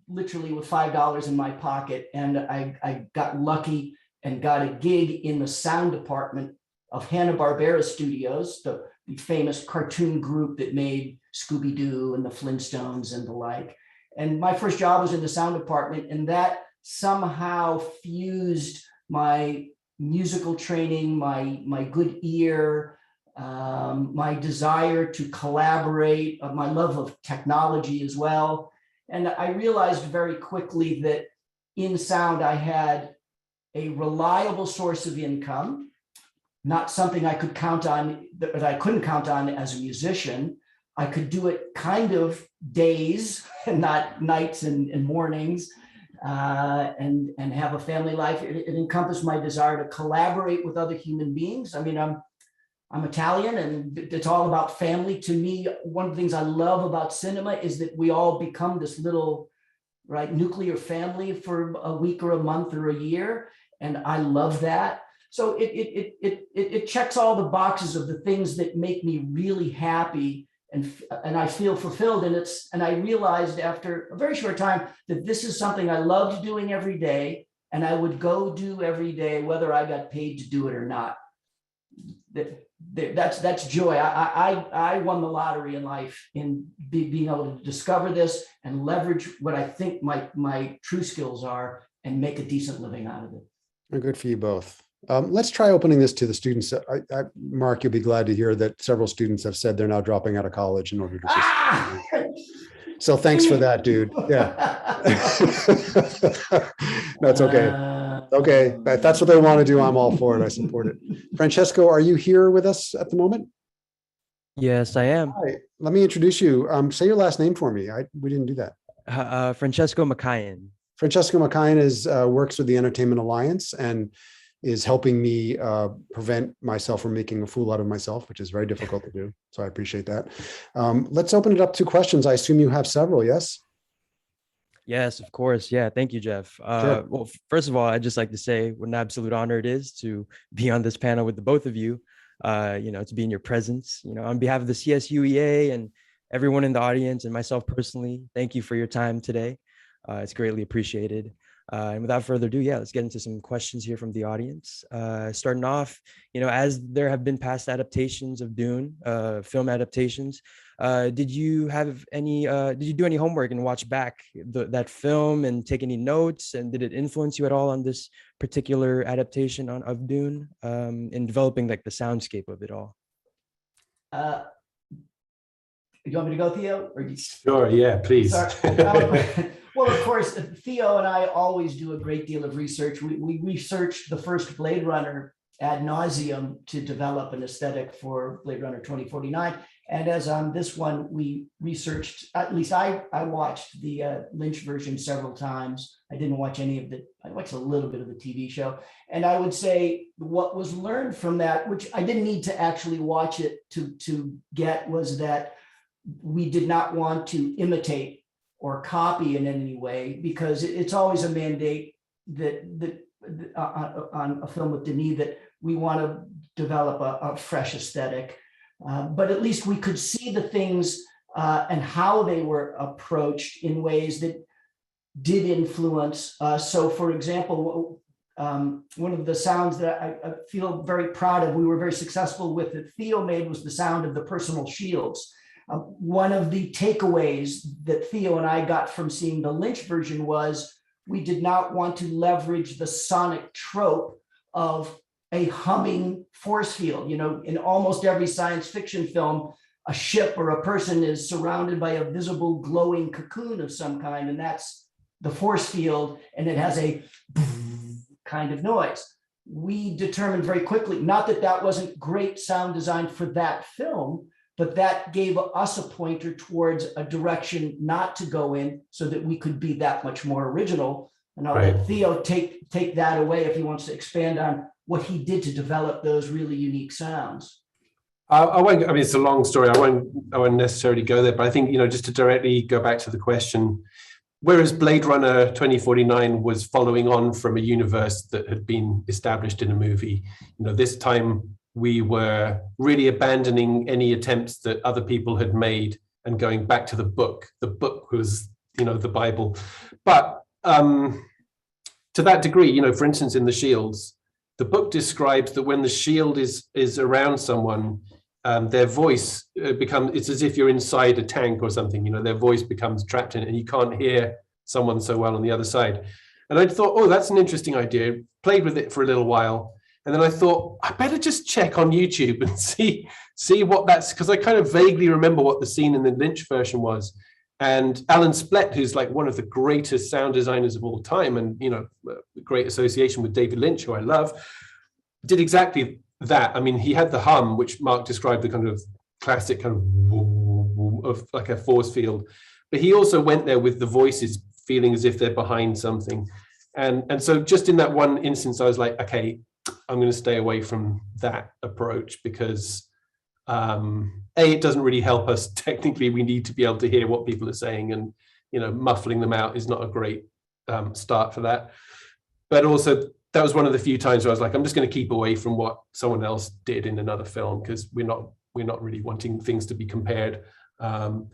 Speaker 8: literally with $5 in my pocket. And I got lucky and got a gig in the sound department of Hanna-Barbera Studios, the famous cartoon group that made Scooby-Doo and the Flintstones and the like. And my first job was in the sound department, and that somehow fused my musical training, my good ear, my desire to collaborate, my love of technology as well. And I realized very quickly that in sound, I had a reliable source of income, not something I could count on, that I couldn't count on as a musician. I could do it kind of days and not nights and mornings, and have a family life. It encompassed my desire to collaborate with other human beings. I mean, I'm Italian, and it's all about family. To me, one of the things I love about cinema is that we all become this little, nuclear family for a week or a month or a year. And I love that. So it checks all the boxes of the things that make me really happy, and I feel fulfilled. And I realized after a very short time that this is something I loved doing every day, and I would go do every day, whether I got paid to do it or not. That's joy. I won the lottery in life in being able to discover this and leverage what I think my true skills are and make a decent living out of it.
Speaker 2: Good for you both. Let's try opening this to the students. Mark, you'll be glad to hear that several students have said they're now dropping out of college in order to. So thanks for that, dude. Yeah. That's okay. Okay. If that's what they want to do, I'm all for it. I support it. Francesco, are you here with us at the moment?
Speaker 9: Yes, I am.
Speaker 2: Hi. Let me introduce you. Say your last name for me. We didn't do that.
Speaker 9: Francesco Makayan.
Speaker 2: Francesco Makayan works with the Entertainment Alliance and is helping me prevent myself from making a fool out of myself, which is very difficult to do. So I appreciate that. Let's open it up to questions. I assume you have several, yes?
Speaker 9: Yes, of course. Yeah. Thank you, Jeff.
Speaker 2: Sure.
Speaker 9: Well, first of all, I'd just like to say what an absolute honor it is to be on this panel with the both of you, to be in your presence, on behalf of the CSUEA and everyone in the audience and myself personally, thank you for your time today. It's greatly appreciated. And without further ado, let's get into some questions here from the audience. Starting off, as there have been past adaptations of Dune, film adaptations, did you do any homework and watch back that film and take any notes? And did it influence you at all on this particular adaptation of Dune in developing the soundscape of it all?
Speaker 8: You want me to go, Theo?
Speaker 7: Sure, yeah, please.
Speaker 8: Well, of course, Theo and I always do a great deal of research. We researched the first Blade Runner ad nauseum to develop an aesthetic for Blade Runner 2049. And as on this one, we researched, at least I watched the Lynch version several times. I didn't watch I watched a little bit of the TV show. And I would say what was learned from that, which I didn't need to actually watch it to get, was that we did not want to imitate or copy in any way, because it's always a mandate that on a film with Denis that we want to develop a fresh aesthetic. But at least we could see the things and how they were approached in ways that did influence. So for example, one of the sounds that I feel very proud of, we were very successful with, that Theo made, was the sound of the personal shields. One of the takeaways that Theo and I got from seeing the Lynch version was we did not want to leverage the sonic trope of a humming force field. You know, in almost every science fiction film, a ship or a person is surrounded by a visible glowing cocoon of some kind, and that's the force field, and it has a kind of noise. We determined very quickly, not that that wasn't great sound design for that film, but that gave us a pointer towards a direction not to go in so that we could be that much more original. And I'll let Theo take that away if he wants to expand on what he did to develop those really unique sounds.
Speaker 7: I won't, I mean, it's a long story. I won't necessarily go there, but I think, just to directly go back to the question, whereas Blade Runner 2049 was following on from a universe that had been established in a movie, this time we were really abandoning any attempts that other people had made and going back to the book. The book was, the Bible. But to that degree, for instance, in The Shields, the book describes that when the shield is around someone, their voice it's as if you're inside a tank or something, their voice becomes trapped in it and you can't hear someone so well on the other side. And I thought, oh, that's an interesting idea. Played with it for a little while. And then I thought, I better just check on YouTube and see what that's, because I kind of vaguely remember what the scene in the Lynch version was. And Alan Splett, who's like one of the greatest sound designers of all time, and great association with David Lynch, who I love, did exactly that. I mean, he had the hum, which Mark described, the kind of classic kind of like a force field, but he also went there with the voices feeling as if they're behind something. And so just in that one instance, I was like, okay, I'm going to stay away from that approach because it doesn't really help us. Technically, we need to be able to hear what people are saying, and muffling them out is not a great start for that. But also, that was one of the few times where I was like, I'm just going to keep away from what someone else did in another film, because we're not really wanting things to be compared. And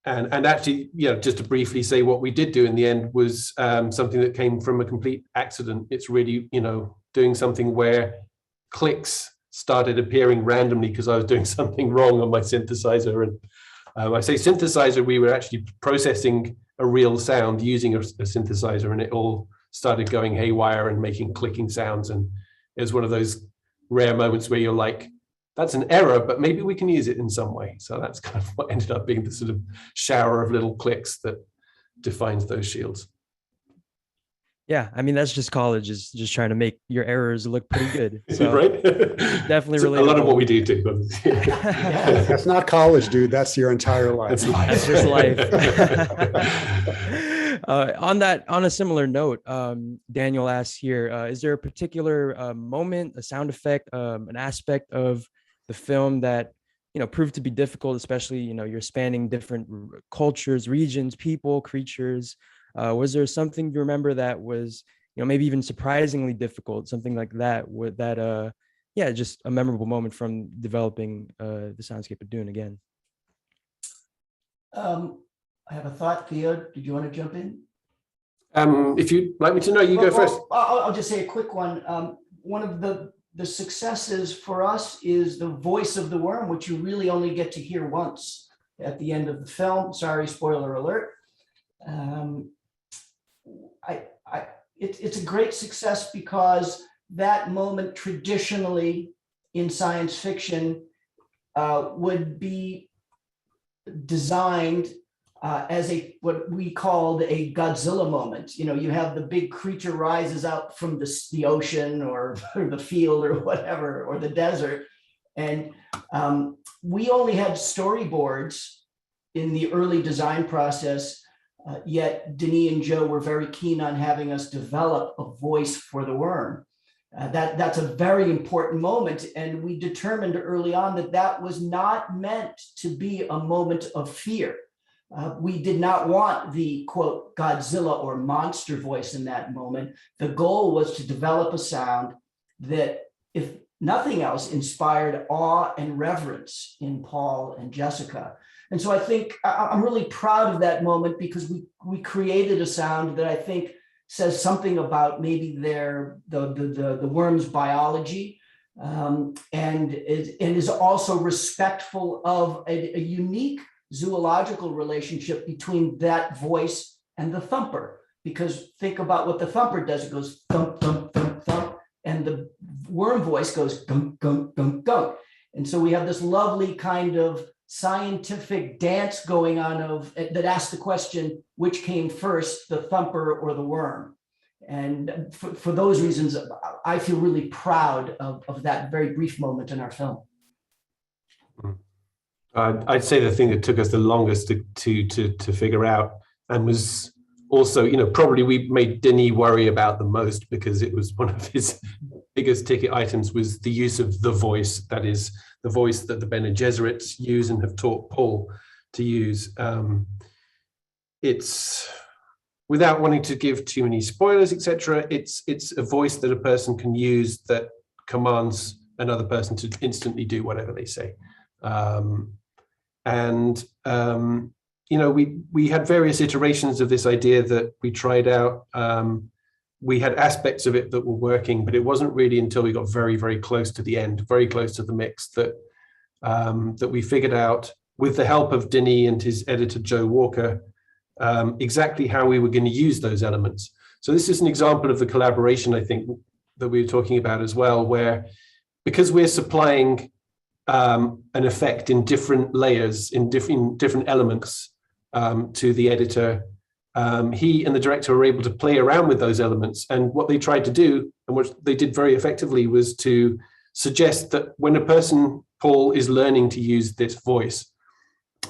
Speaker 7: actually, just to briefly say, what we did do in the end was something that came from a complete accident. It's really, doing something where clicks started appearing randomly because I was doing something wrong on my synthesizer. And I say synthesizer, we were actually processing a real sound using a synthesizer, and it all started going haywire and making clicking sounds. And it was one of those rare moments where you're like, that's an error, but maybe we can use it in some way. So that's kind of what ended up being the sort of shower of little clicks that defines those shields.
Speaker 9: Yeah, I mean, that's just college, is just trying to make your errors look pretty good. So
Speaker 7: right?
Speaker 9: Definitely
Speaker 7: relatable. A lot of what we do too.
Speaker 2: That's not college, dude. That's your entire life.
Speaker 9: That's just life. On a similar note, Daniel asks here, is there a particular moment, a sound effect, an aspect of the film that proved to be difficult, especially you're spanning different cultures, regions, people, creatures? Was there something you remember that was maybe even surprisingly difficult, something like that, just a memorable moment from developing the soundscape of Dune again?
Speaker 8: I have a thought. Theo, did you want to jump in?
Speaker 7: If you'd like me to know, you go first.
Speaker 8: I'll just say a quick one. One of the successes for us is the voice of the worm, which you really only get to hear once at the end of the film. Sorry, spoiler alert. It's a great success because that moment traditionally in science fiction would be designed as what we called a Godzilla moment. You have the big creature rises out from the ocean or the field or whatever, or the desert. And we only had storyboards in the early design process, yet Denis and Joe were very keen on having us develop a voice for the worm. That's a very important moment. And we determined early on that was not meant to be a moment of fear. We did not want the, quote, Godzilla or monster voice in that moment. The goal was to develop a sound that, if nothing else, inspired awe and reverence in Paul and Jessica. And so I think I'm really proud of that moment, because we created a sound that I think says something about maybe the worm's biology, and is also respectful of a unique zoological relationship between that voice and the thumper. Because think about what the thumper does. It goes thump, thump, thump, thump, and the worm voice goes gunk, gunk, gunk, gunk. And so we have this lovely kind of scientific dance going on that asks the question, which came first, the thumper or the worm? And for those reasons, I feel really proud of that very brief moment in our film.
Speaker 7: I'd say the thing that took us the longest to figure out, and was also, probably we made Denis worry about the most, because it was one of his biggest ticket items, was the use of the voice. That is the voice that the Bene Gesserits use and have taught Paul to use. It's, without wanting to give too many spoilers, etc., it's a voice that a person can use that commands another person to instantly do whatever they say. We had various iterations of this idea that we tried out. We had aspects of it that were working, but it wasn't really until we got very, very close to the end, very close to the mix, that we figured out, with the help of Denis and his editor, Joe Walker, exactly how we were going to use those elements. So this is an example of the collaboration, I think, that we were talking about as well, where, because we're supplying an effect in different layers, in different elements to the editor, he and the director were able to play around with those elements. And what they tried to do, and what they did very effectively, was to suggest that when a person, Paul, is learning to use this voice,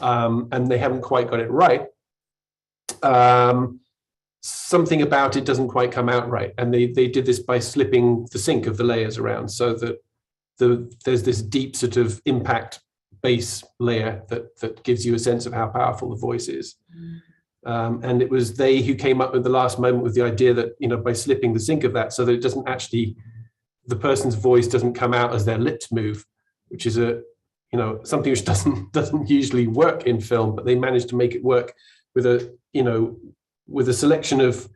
Speaker 7: and they haven't quite got it right, something about it doesn't quite come out right. And they did this by slipping the sync of the layers around, so that there's this deep sort of impact bass layer that gives you a sense of how powerful the voice is. And it was they who came up with the last moment with the idea that, by slipping the sync of that, so that it doesn't actually, the person's voice doesn't come out as their lips move, which is something which doesn't usually work in film, but they managed to make it work with a selection of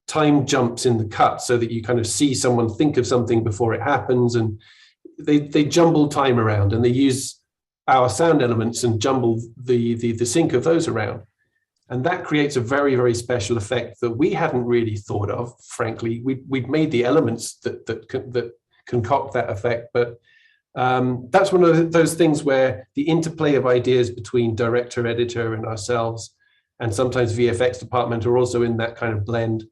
Speaker 7: time jumps in the cut, so that you kind of see someone think of something before it happens, and they jumble time around, and they use our sound elements and jumble the sync of those around. And that creates a very, very special effect that we hadn't really thought of, frankly. We'd made the elements that concoct that effect, but that's one of those things where the interplay of ideas between director, editor, and ourselves, and sometimes VFX department, are also in that kind of blend.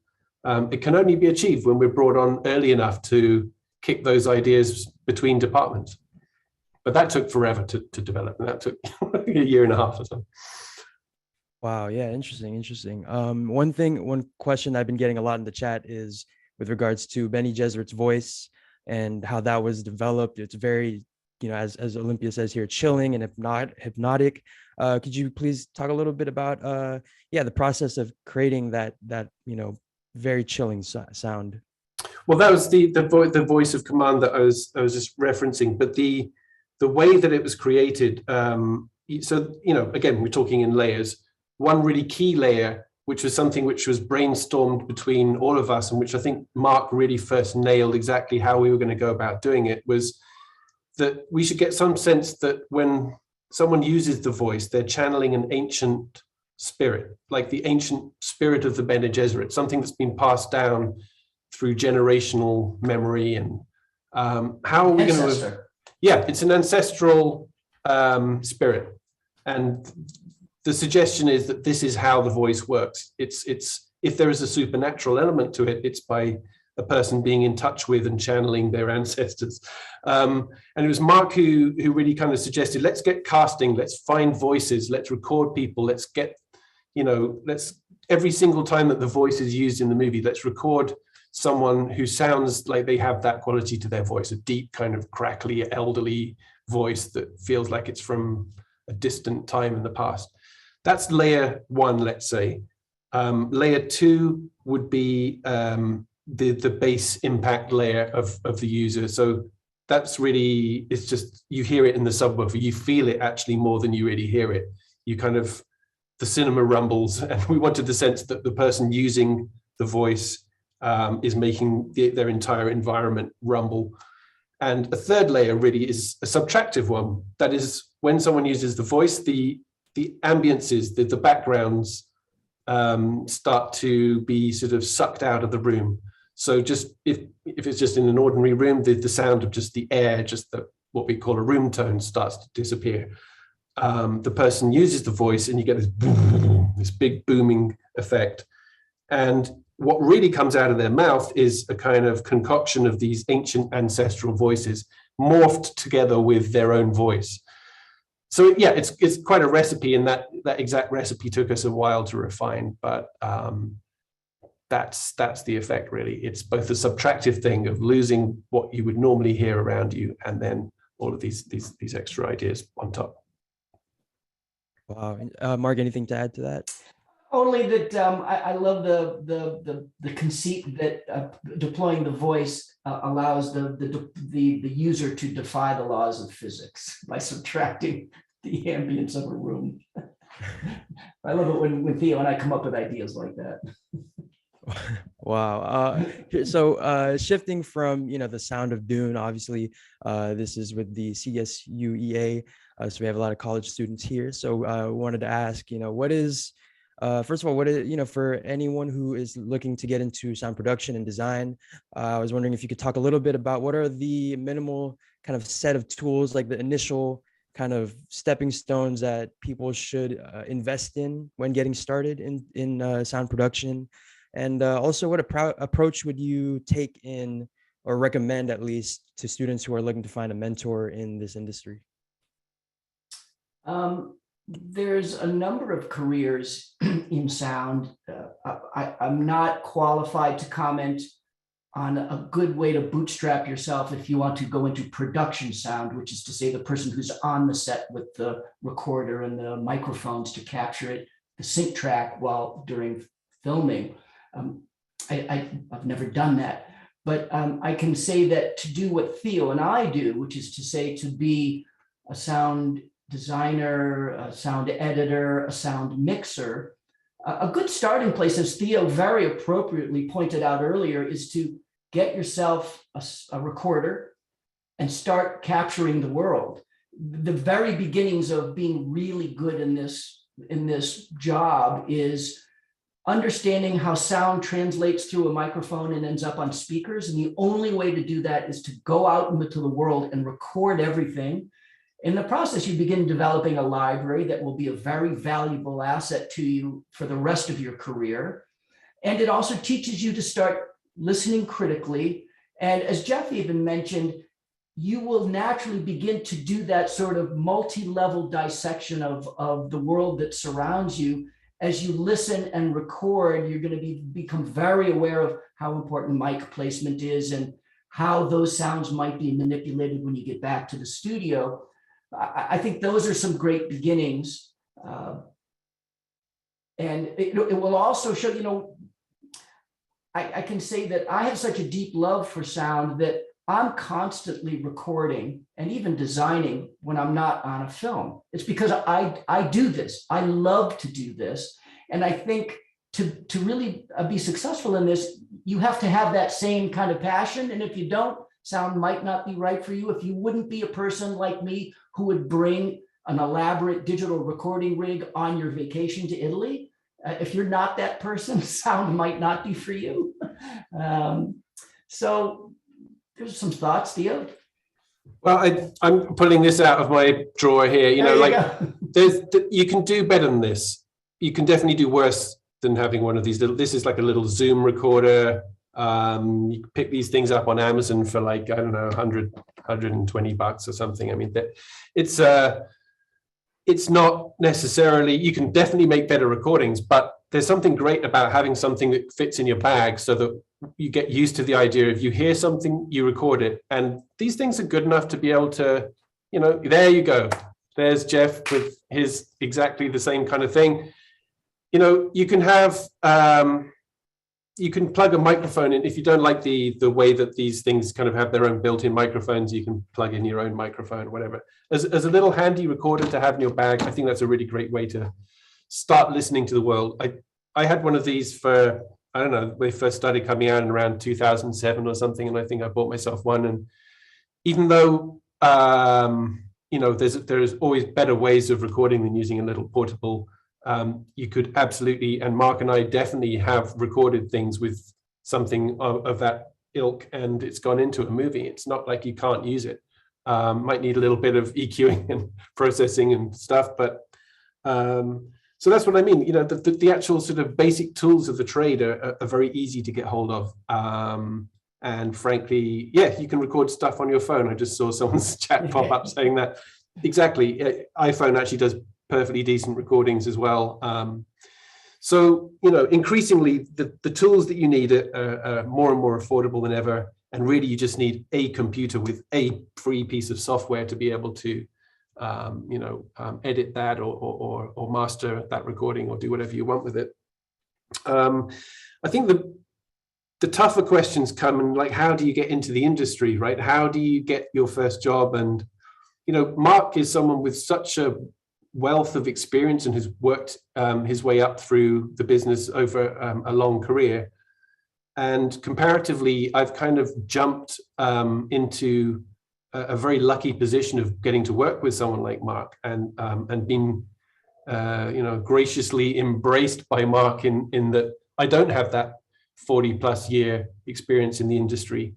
Speaker 7: It can only be achieved when we're brought on early enough to kick those ideas between departments. But that took forever to develop, and that took a year and a half or so.
Speaker 9: Wow. Yeah. Interesting. One question I've been getting a lot in the chat is with regards to Bene Gesserit's voice and how that was developed. It's very, as Olympia says here, chilling and hypnotic. Could you please talk a little bit about, the process of creating that very chilling sound?
Speaker 7: Well, that was the voice of command that I was just referencing, but the way that it was created. So, again, we're talking in layers. One really key layer, which was something which was brainstormed between all of us, and which I think Mark really first nailed exactly how we were going to go about doing it, was that we should get some sense that when someone uses the voice, they're channeling an ancient spirit, like the ancient spirit of the Bene Gesserit, something that's been passed down through generational memory. And how are we going to? Yeah, it's an ancestral spirit, and the suggestion is that this is how the voice works. It's if there is a supernatural element to it, it's by a person being in touch with and channeling their ancestors. And it was Mark who really kind of suggested, let's get casting, let's find voices, let's record people, let's get, let's, every single time that the voice is used in the movie, let's record someone who sounds like they have that quality to their voice, a deep kind of crackly, elderly voice that feels like it's from a distant time in the past. That's layer one, let's say. Layer two would be the bass impact layer of the user. So that's really, it's just, you hear it in the subwoofer, you feel it actually more than you really hear it. You kind of, the cinema rumbles, and we wanted the sense that the person using the voice is making their entire environment rumble. And a third layer really is a subtractive one. That is, when someone uses the voice, the ambiences, the backgrounds start to be sort of sucked out of the room. So just if it's just in an ordinary room, the sound of just the air, just what we call a room tone, starts to disappear. The person uses the voice and you get this boom, this big booming effect. And what really comes out of their mouth is a kind of concoction of these ancient ancestral voices morphed together with their own voice. So yeah, it's quite a recipe, and that exact recipe took us a while to refine, but that's the effect really. It's both a subtractive thing of losing what you would normally hear around you, and then all of these extra ideas on top.
Speaker 9: Wow. Mark, anything to add to that?
Speaker 8: Only that I love the conceit that deploying the voice allows the user to defy the laws of physics by subtracting the ambience of a room. I love it when Theo and I come up with ideas like that.
Speaker 9: Wow. So shifting from, the sound of Dune, obviously, this is with the CSU EA. So we have a lot of college students here. So I wanted to ask, what is, first of all, what is, for anyone who is looking to get into sound production and design, I was wondering if you could talk a little bit about what are the minimal kind of set of tools, like the initial kind of stepping stones that people should invest in when getting started in sound production. And also, what approach would you take in, or recommend at least, to students who are looking to find a mentor in this industry?
Speaker 8: There's a number of careers in sound. I'm not qualified to comment on a good way to bootstrap yourself if you want to go into production sound, which is to say the person who's on the set with the recorder and the microphones to capture it, the sync track while during filming. I've never done that, but I can say that to do what Theo and I do, which is to say to be a sound designer, a sound editor, a sound mixer, a good starting place, as Theo very appropriately pointed out earlier, is to get yourself a recorder and start capturing the world. The very beginnings of being really good in this job is understanding how sound translates through a microphone and ends up on speakers. And the only way to do that is to go out into the world and record everything. In the process, you begin developing a library that will be a very valuable asset to you for the rest of your career. And it also teaches you to start listening critically. And as Jeff even mentioned, you will naturally begin to do that sort of multi-level dissection of the world that surrounds you. As you listen and record, you're going to become very aware of how important mic placement is and how those sounds might be manipulated when you get back to the studio. I think those are some great beginnings. And it will also show, I can say that I have such a deep love for sound that I'm constantly recording and even designing when I'm not on a film. It's because I do this. I love to do this. And I think to really be successful in this, you have to have that same kind of passion. And if you don't, sound might not be right for you. If you wouldn't be a person like me who would bring an elaborate digital recording rig on your vacation to Italy, if you're not that person, sound might not be for you. So there's some thoughts, Theo.
Speaker 7: Well, I'm pulling this out of my drawer here. You can do better than this. You can definitely do worse than having one of these little. This is like a little Zoom recorder. You can pick these things up on Amazon for like, I don't know, 120 bucks or something. I mean, it's not necessarily, you can definitely make better recordings, but there's something great about having something that fits in your bag so that you get used to the idea of you hear something, you record it. And these things are good enough to be able to, there you go. There's Jeff with his exactly the same kind of thing. You know, you can have, you can plug a microphone in. If you don't like the way that these things kind of have their own built-in microphones, you can plug in your own microphone, whatever. As a little handy recorder to have in your bag, I think that's a really great way to start listening to the world. I had one of these for, I don't know, they first started coming out in around 2007 or something, and I think I bought myself one. And even though, you know, there's always better ways of recording than using a little portable, you could absolutely, and Mark and I definitely have recorded things with something of that ilk, and it's gone into a movie. It's not like you can't use it. Might need a little bit of EQing and processing and stuff, but so that's what I mean. You know, the actual sort of basic tools of the trade are very easy to get hold of. And frankly, yeah, you can record stuff on your phone. I just saw someone's chat pop up saying that. Exactly. iPhone actually does perfectly decent recordings as well. So, you know, increasingly the tools that you need are more and more affordable than ever. And really, you just need a computer with a free piece of software to be able to, you know, edit that or master that recording or do whatever you want with it. I think the tougher questions come in, like, how do you get into the industry, right? How do you get your first job? And, you know, Mark is someone with such a wealth of experience and has worked his way up through the business over a long career. And comparatively, I've kind of jumped into a very lucky position of getting to work with someone like Mark and being, you know, graciously embraced by Mark in that I don't have that 40+ year experience in the industry.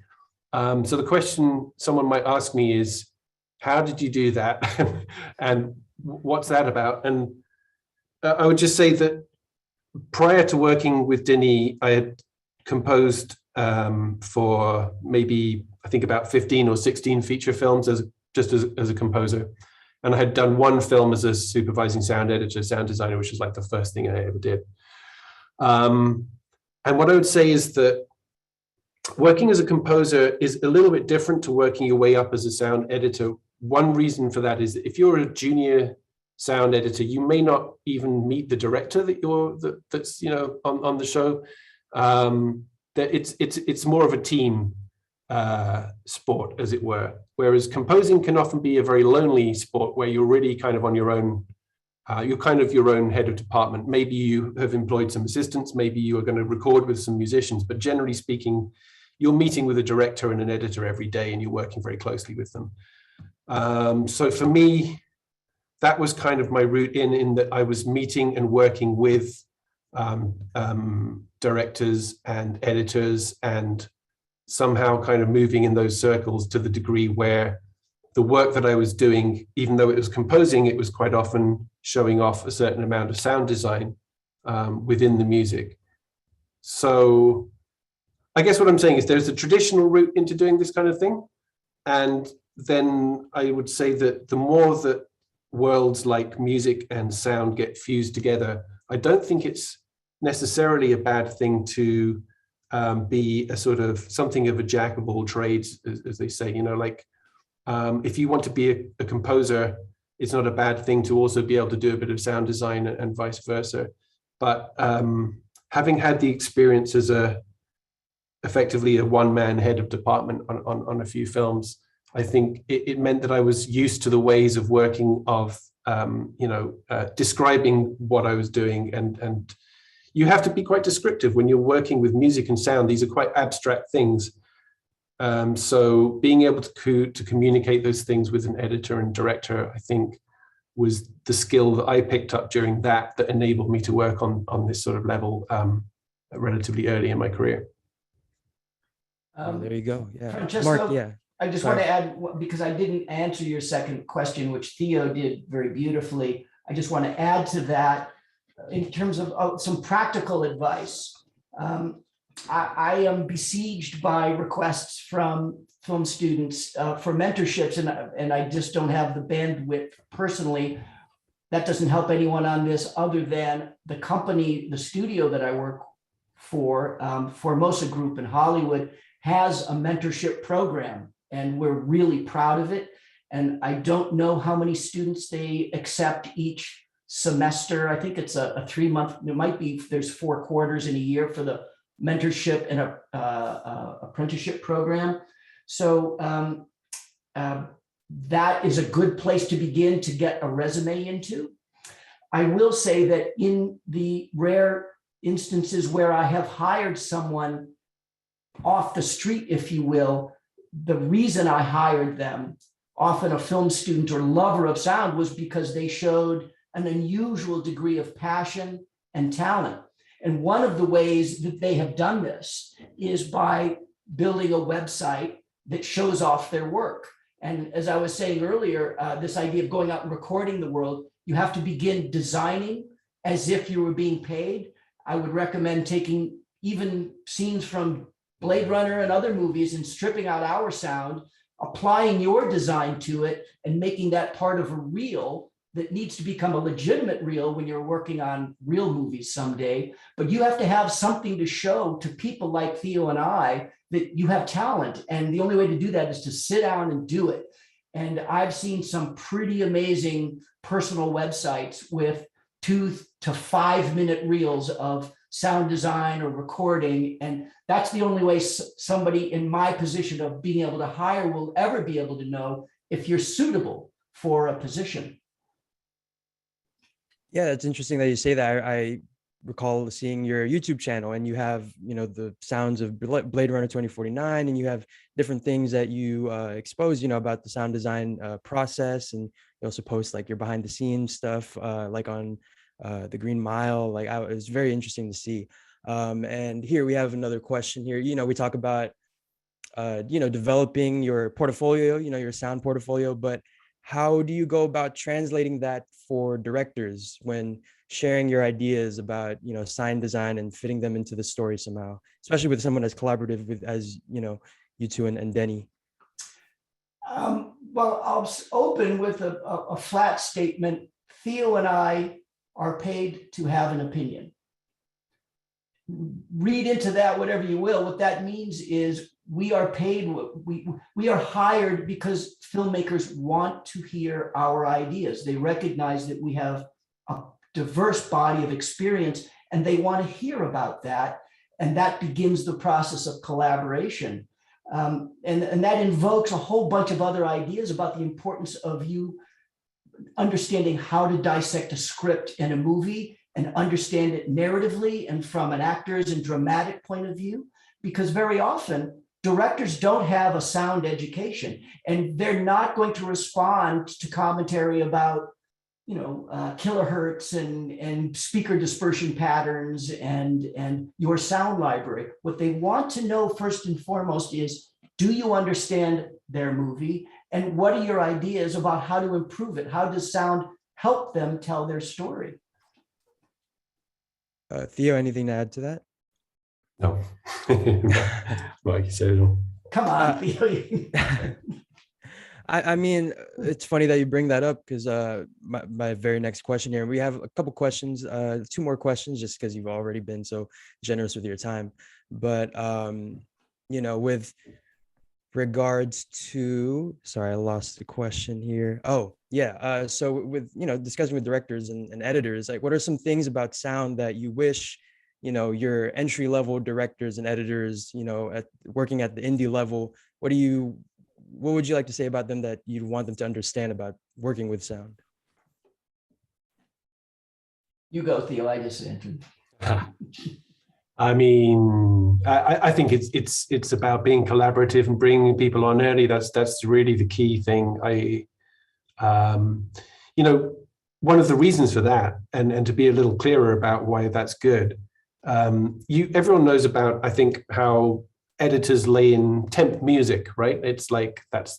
Speaker 7: So the question someone might ask me is, how did you do that? And what's that about? And I would just say that prior to working with Denis, I had composed for maybe, I think, about 15 or 16 feature films as a composer. And I had done one film as a supervising sound editor, sound designer, which was like the first thing I ever did. And what I would say is that working as a composer is a little bit different to working your way up as a sound editor. One reason for that is that if you're a junior sound editor, you may not even meet the director that's you know on the show. That it's more of a team sport, as it were. Whereas composing can often be a very lonely sport where you're really kind of on your own. You're kind of your own head of department. Maybe you have employed some assistants, maybe you are going to record with some musicians, but generally speaking, you're meeting with a director and an editor every day and you're working very closely with them. So for me, that was kind of my route in that I was meeting and working with directors and editors and somehow kind of moving in those circles to the degree where the work that I was doing, even though it was composing, it was quite often showing off a certain amount of sound design within the music. So I guess what I'm saying is there's a traditional route into doing this kind of thing. And then I would say that the more that worlds like music and sound get fused together, I don't think it's necessarily a bad thing to be a sort of something of a jack of all trades, as they say, you know, like, if you want to be a composer, it's not a bad thing to also be able to do a bit of sound design and vice versa. But having had the experience as effectively a one-man head of department on a few films, I think it meant that I was used to the ways of working of, you know, describing what I was doing. And you have to be quite descriptive when you're working with music and sound. These are quite abstract things. So being able to communicate those things with an editor and director, I think, was the skill that I picked up during that enabled me to work on this sort of level relatively early in my career.
Speaker 9: There you go. Yeah,
Speaker 8: Francesco,
Speaker 9: Mark. Yeah,
Speaker 8: I just want to add, because I didn't answer your second question, which Theo did very beautifully. I just want to add to that in terms of some practical advice. I am besieged by requests from film students for mentorships, and I just don't have the bandwidth personally. That doesn't help anyone on this other than the company, the studio that I work for, Formosa Group in Hollywood, has a mentorship program, and we're really proud of it. And I don't know how many students they accept each semester. I think it's a 3-month, it might be, there's 4 quarters in a year for the mentorship and apprenticeship program. So that is a good place to begin to get a resume into. I will say that in the rare instances where I have hired someone off the street, if you will, the reason I hired them, often a film student or lover of sound, was because they showed an unusual degree of passion and talent. And one of the ways that they have done this is by building a website that shows off their work. And as I was saying earlier, this idea of going out and recording the world, you have to begin designing as if you were being paid. I would recommend taking even scenes from Blade Runner and other movies and stripping out our sound, applying your design to it, and making that part of a reel that needs to become a legitimate reel when you're working on real movies someday. But you have to have something to show to people like Theo and I that you have talent. And the only way to do that is to sit down and do it. And I've seen some pretty amazing personal websites with 2 to 5 minute reels of sound design or recording. And that's the only way somebody in my position of being able to hire will ever be able to know if you're suitable for a position.
Speaker 9: Yeah, it's interesting that you say that. I recall seeing your YouTube channel, and you have, the sounds of Blade Runner 2049, and you have different things that you expose, about the sound design process. And you also post like your behind the scenes stuff, like on the Green Mile. Like, it was very interesting to see. And here we have another question here. We talk about, developing your portfolio, your sound portfolio, but how do you go about translating that for directors when sharing your ideas about, sound design and fitting them into the story somehow, especially with someone as collaborative with, as, you two and Denny?
Speaker 8: Well, I'll open with a flat statement. Theo and I are paid to have an opinion. Read into that whatever you will. What that means is we are paid, we are hired because filmmakers want to hear our ideas. They recognize that we have a diverse body of experience and they want to hear about that. And that begins the process of collaboration. And that invokes a whole bunch of other ideas about the importance of you understanding how to dissect a script in a movie and understand it narratively and from an actor's and dramatic point of view, because very often directors don't have a sound education and they're not going to respond to commentary about, kilohertz and speaker dispersion patterns and your sound library. What they want to know first and foremost is, do you understand their movie? And what are your ideas about how to improve it? How does sound help them tell their story?
Speaker 9: Theo, anything to add to that?
Speaker 7: No. Like you said it all.
Speaker 8: Come on, Theo.
Speaker 9: I mean, it's funny that you bring that up, because my very next question here, we have a couple questions, 2 more questions, just because you've already been so generous with your time. But, with regards to, sorry, I lost the question here. Oh, yeah. So with, discussing with directors and editors, like, what are some things about sound that you wish, your entry level directors and editors, working at the indie level, what would you like to say about them that you'd want them to understand about working with sound?
Speaker 8: You go, Theo. I just answered.
Speaker 7: I mean, I think it's about being collaborative and bringing people on early. That's really the key thing. One of the reasons for that, and to be a little clearer about why that's good. Everyone knows about, I think, how editors lay in temp music, right? It's like that's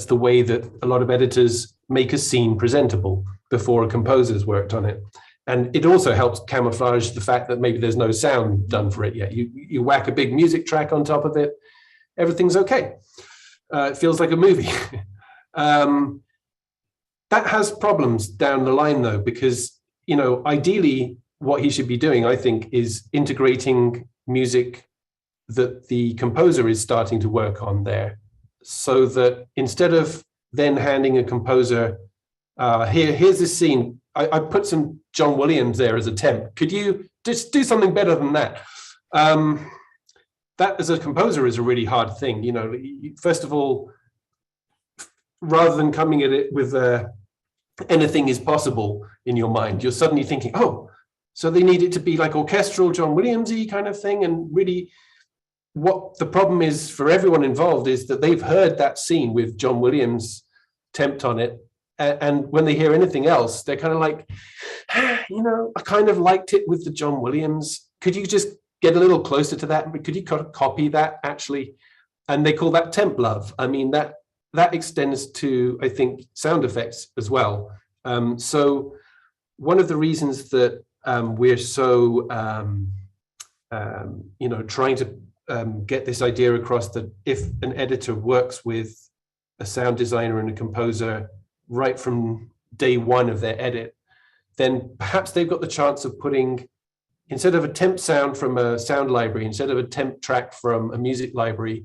Speaker 7: the way that a lot of editors make a scene presentable before a composer's worked on it. And it also helps camouflage the fact that maybe there's no sound done for it yet. You whack a big music track on top of it, everything's okay. It feels like a movie. That has problems down the line though, because, ideally what he should be doing, I think, is integrating music that the composer is starting to work on there, so that instead of then handing a composer, here's this scene. I put some John Williams there as a temp. Could you just do something better than that? That as a composer is a really hard thing. You know, first of all, rather than coming at it with anything is possible in your mind, you're suddenly thinking, oh, so they need it to be like orchestral John Williams-y kind of thing. And really what the problem is for everyone involved is that they've heard that scene with John Williams temp on it. And when they hear anything else, they're kind of like, you know, I kind of liked it with the John Williams. Could you just get a little closer to that? Could you copy that actually? And they call that temp love. I mean, that extends to, I think, sound effects as well. So one of the reasons that we're so, you know, trying to get this idea across that if an editor works with a sound designer and a composer right from day one of their edit, then perhaps they've got the chance of putting, instead of a temp sound from a sound library, instead of a temp track from a music library,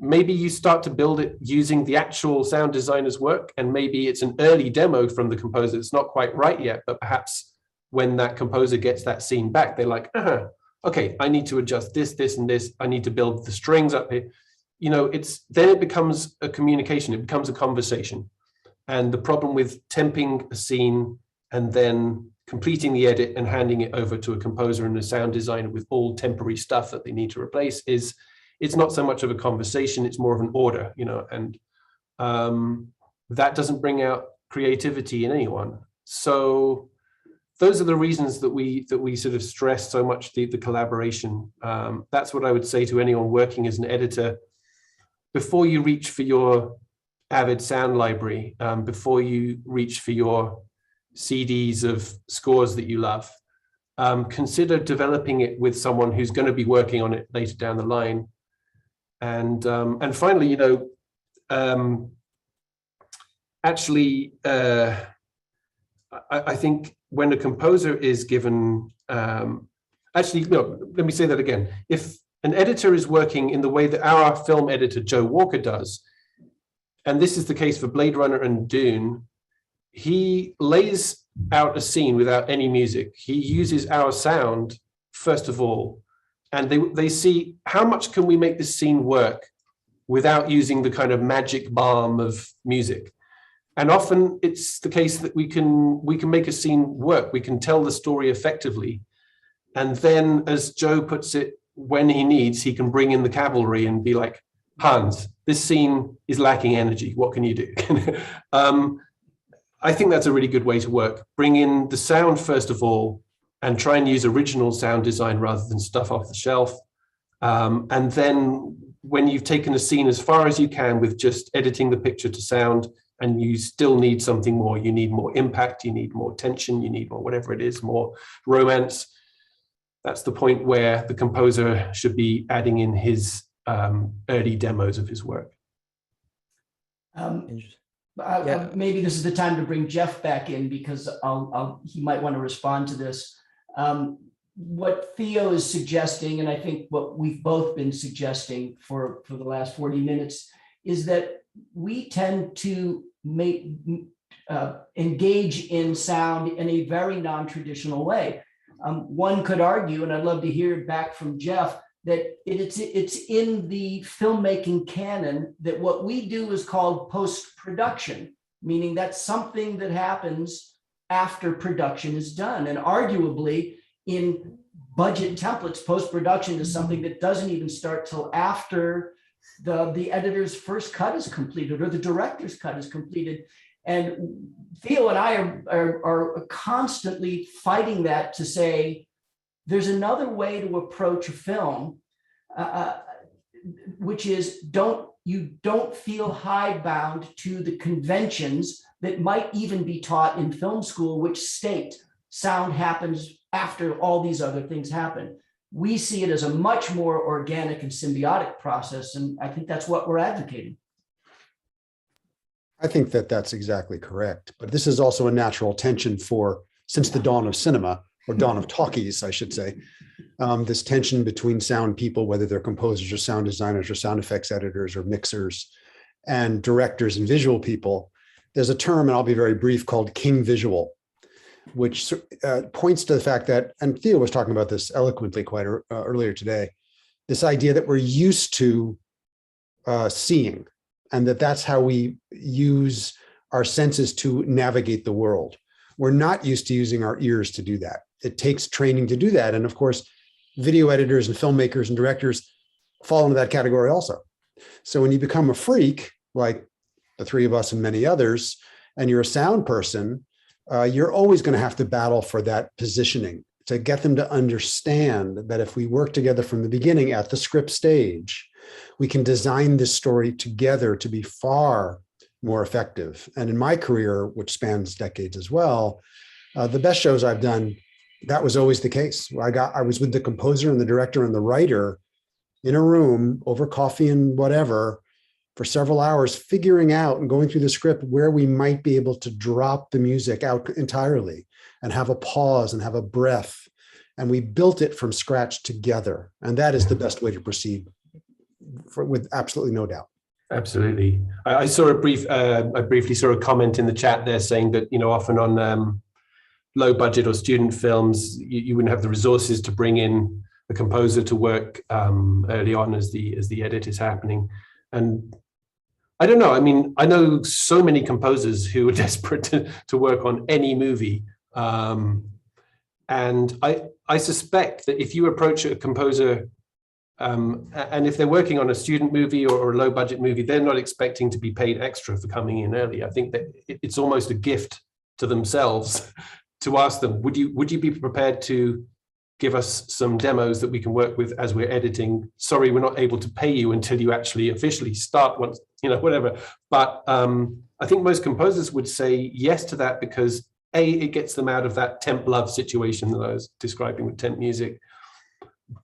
Speaker 7: maybe you start to build it using the actual sound designer's work, and maybe it's an early demo from the composer. It's not quite right yet, but perhaps when that composer gets that scene back, they're like, okay, I need to adjust this, this, and this. I need to build the strings up here. You know, then it becomes a communication. It becomes a conversation. And the problem with temping a scene and then completing the edit and handing it over to a composer and a sound designer with all temporary stuff that they need to replace is, it's not so much of a conversation, it's more of an order, you know, and that doesn't bring out creativity in anyone. So those are the reasons that we sort of stress so much the collaboration. That's what I would say to anyone working as an editor. Before you reach for your Avid sound library, before you reach for your CDs of scores that you love, consider developing it with someone who's going to be working on it later down the line. And finally, you know, actually, I think when a composer is given, actually, no, let me say that again. If an editor is working in the way that our film editor, Joe Walker, does, and this is the case for Blade Runner and Dune, he lays out a scene without any music. He uses our sound, first of all, and they see how much can we make this scene work without using the kind of magic balm of music. And often it's the case that we can make a scene work. We can tell the story effectively. And then, as Joe puts it, when he needs, he can bring in the cavalry and be like, Hans, this scene is lacking energy. What can you do? I think that's a really good way to work. Bring in the sound, first of all, and try and use original sound design rather than stuff off the shelf. And then when you've taken a scene as far as you can with just editing the picture to sound, and you still need something more, you need more impact, you need more tension, you need more whatever it is, more romance. That's the point where the composer should be adding in his early demos of his work.
Speaker 8: Maybe this is the time to bring Jeff back in, because he might want to respond to this. What Theo is suggesting, and I think what we've both been suggesting for the last 40 minutes, is that we tend to engage in sound in a very non-traditional way. One could argue, and I'd love to hear it back from Jeff, that it's in the filmmaking canon that what we do is called post-production, meaning that's something that happens after production is done. And arguably, in budget templates, post-production is something that doesn't even start till after the editor's first cut is completed or the director's cut is completed. And Theo and I are constantly fighting that to say, there's another way to approach a film, which is you don't feel hidebound to the conventions that might even be taught in film school, which state sound happens after all these other things happen. We see it as a much more organic and symbiotic process, and I think that's what we're advocating.
Speaker 2: I think that that's exactly correct. But this is also a natural tension since the dawn of cinema, or dawn of talkies, I should say. This tension between sound people, whether they're composers or sound designers or sound effects editors or mixers, and directors and visual people, there's a term, and I'll be very brief, called king visual, which points to the fact that, and Theo was talking about this eloquently quite earlier today, this idea that we're used to seeing, and that's how we use our senses to navigate the world. We're not used to using our ears to do that. It takes training to do that. And of course, video editors and filmmakers and directors fall into that category also. So when you become a freak, like the three of us and many others, and you're a sound person, you're always going to have to battle for that positioning to get them to understand that if we work together from the beginning at the script stage, we can design this story together to be far more effective. And in my career, which spans decades as well, the best shows I've done, that was always the case. I was with the composer and the director and the writer in a room over coffee and whatever for several hours, figuring out and going through the script where we might be able to drop the music out entirely and have a pause and have a breath. And we built it from scratch together. And that is the best way to proceed, with absolutely no doubt.
Speaker 7: Absolutely. I saw I briefly saw a comment in the chat there saying that, often on low budget or student films, you wouldn't have the resources to bring in a composer to work early on as the edit is happening. And I don't know. I mean, I know so many composers who are desperate to work on any movie. And I suspect that if you approach a composer, and if they're working on a student movie or a low budget movie, they're not expecting to be paid extra for coming in early. I think that it's almost a gift to themselves to ask them, would you be prepared to give us some demos that we can work with as we're editing? Sorry, we're not able to pay you until you actually officially start once, whatever. But I think most composers would say yes to that because A, it gets them out of that temp love situation that I was describing with temp music.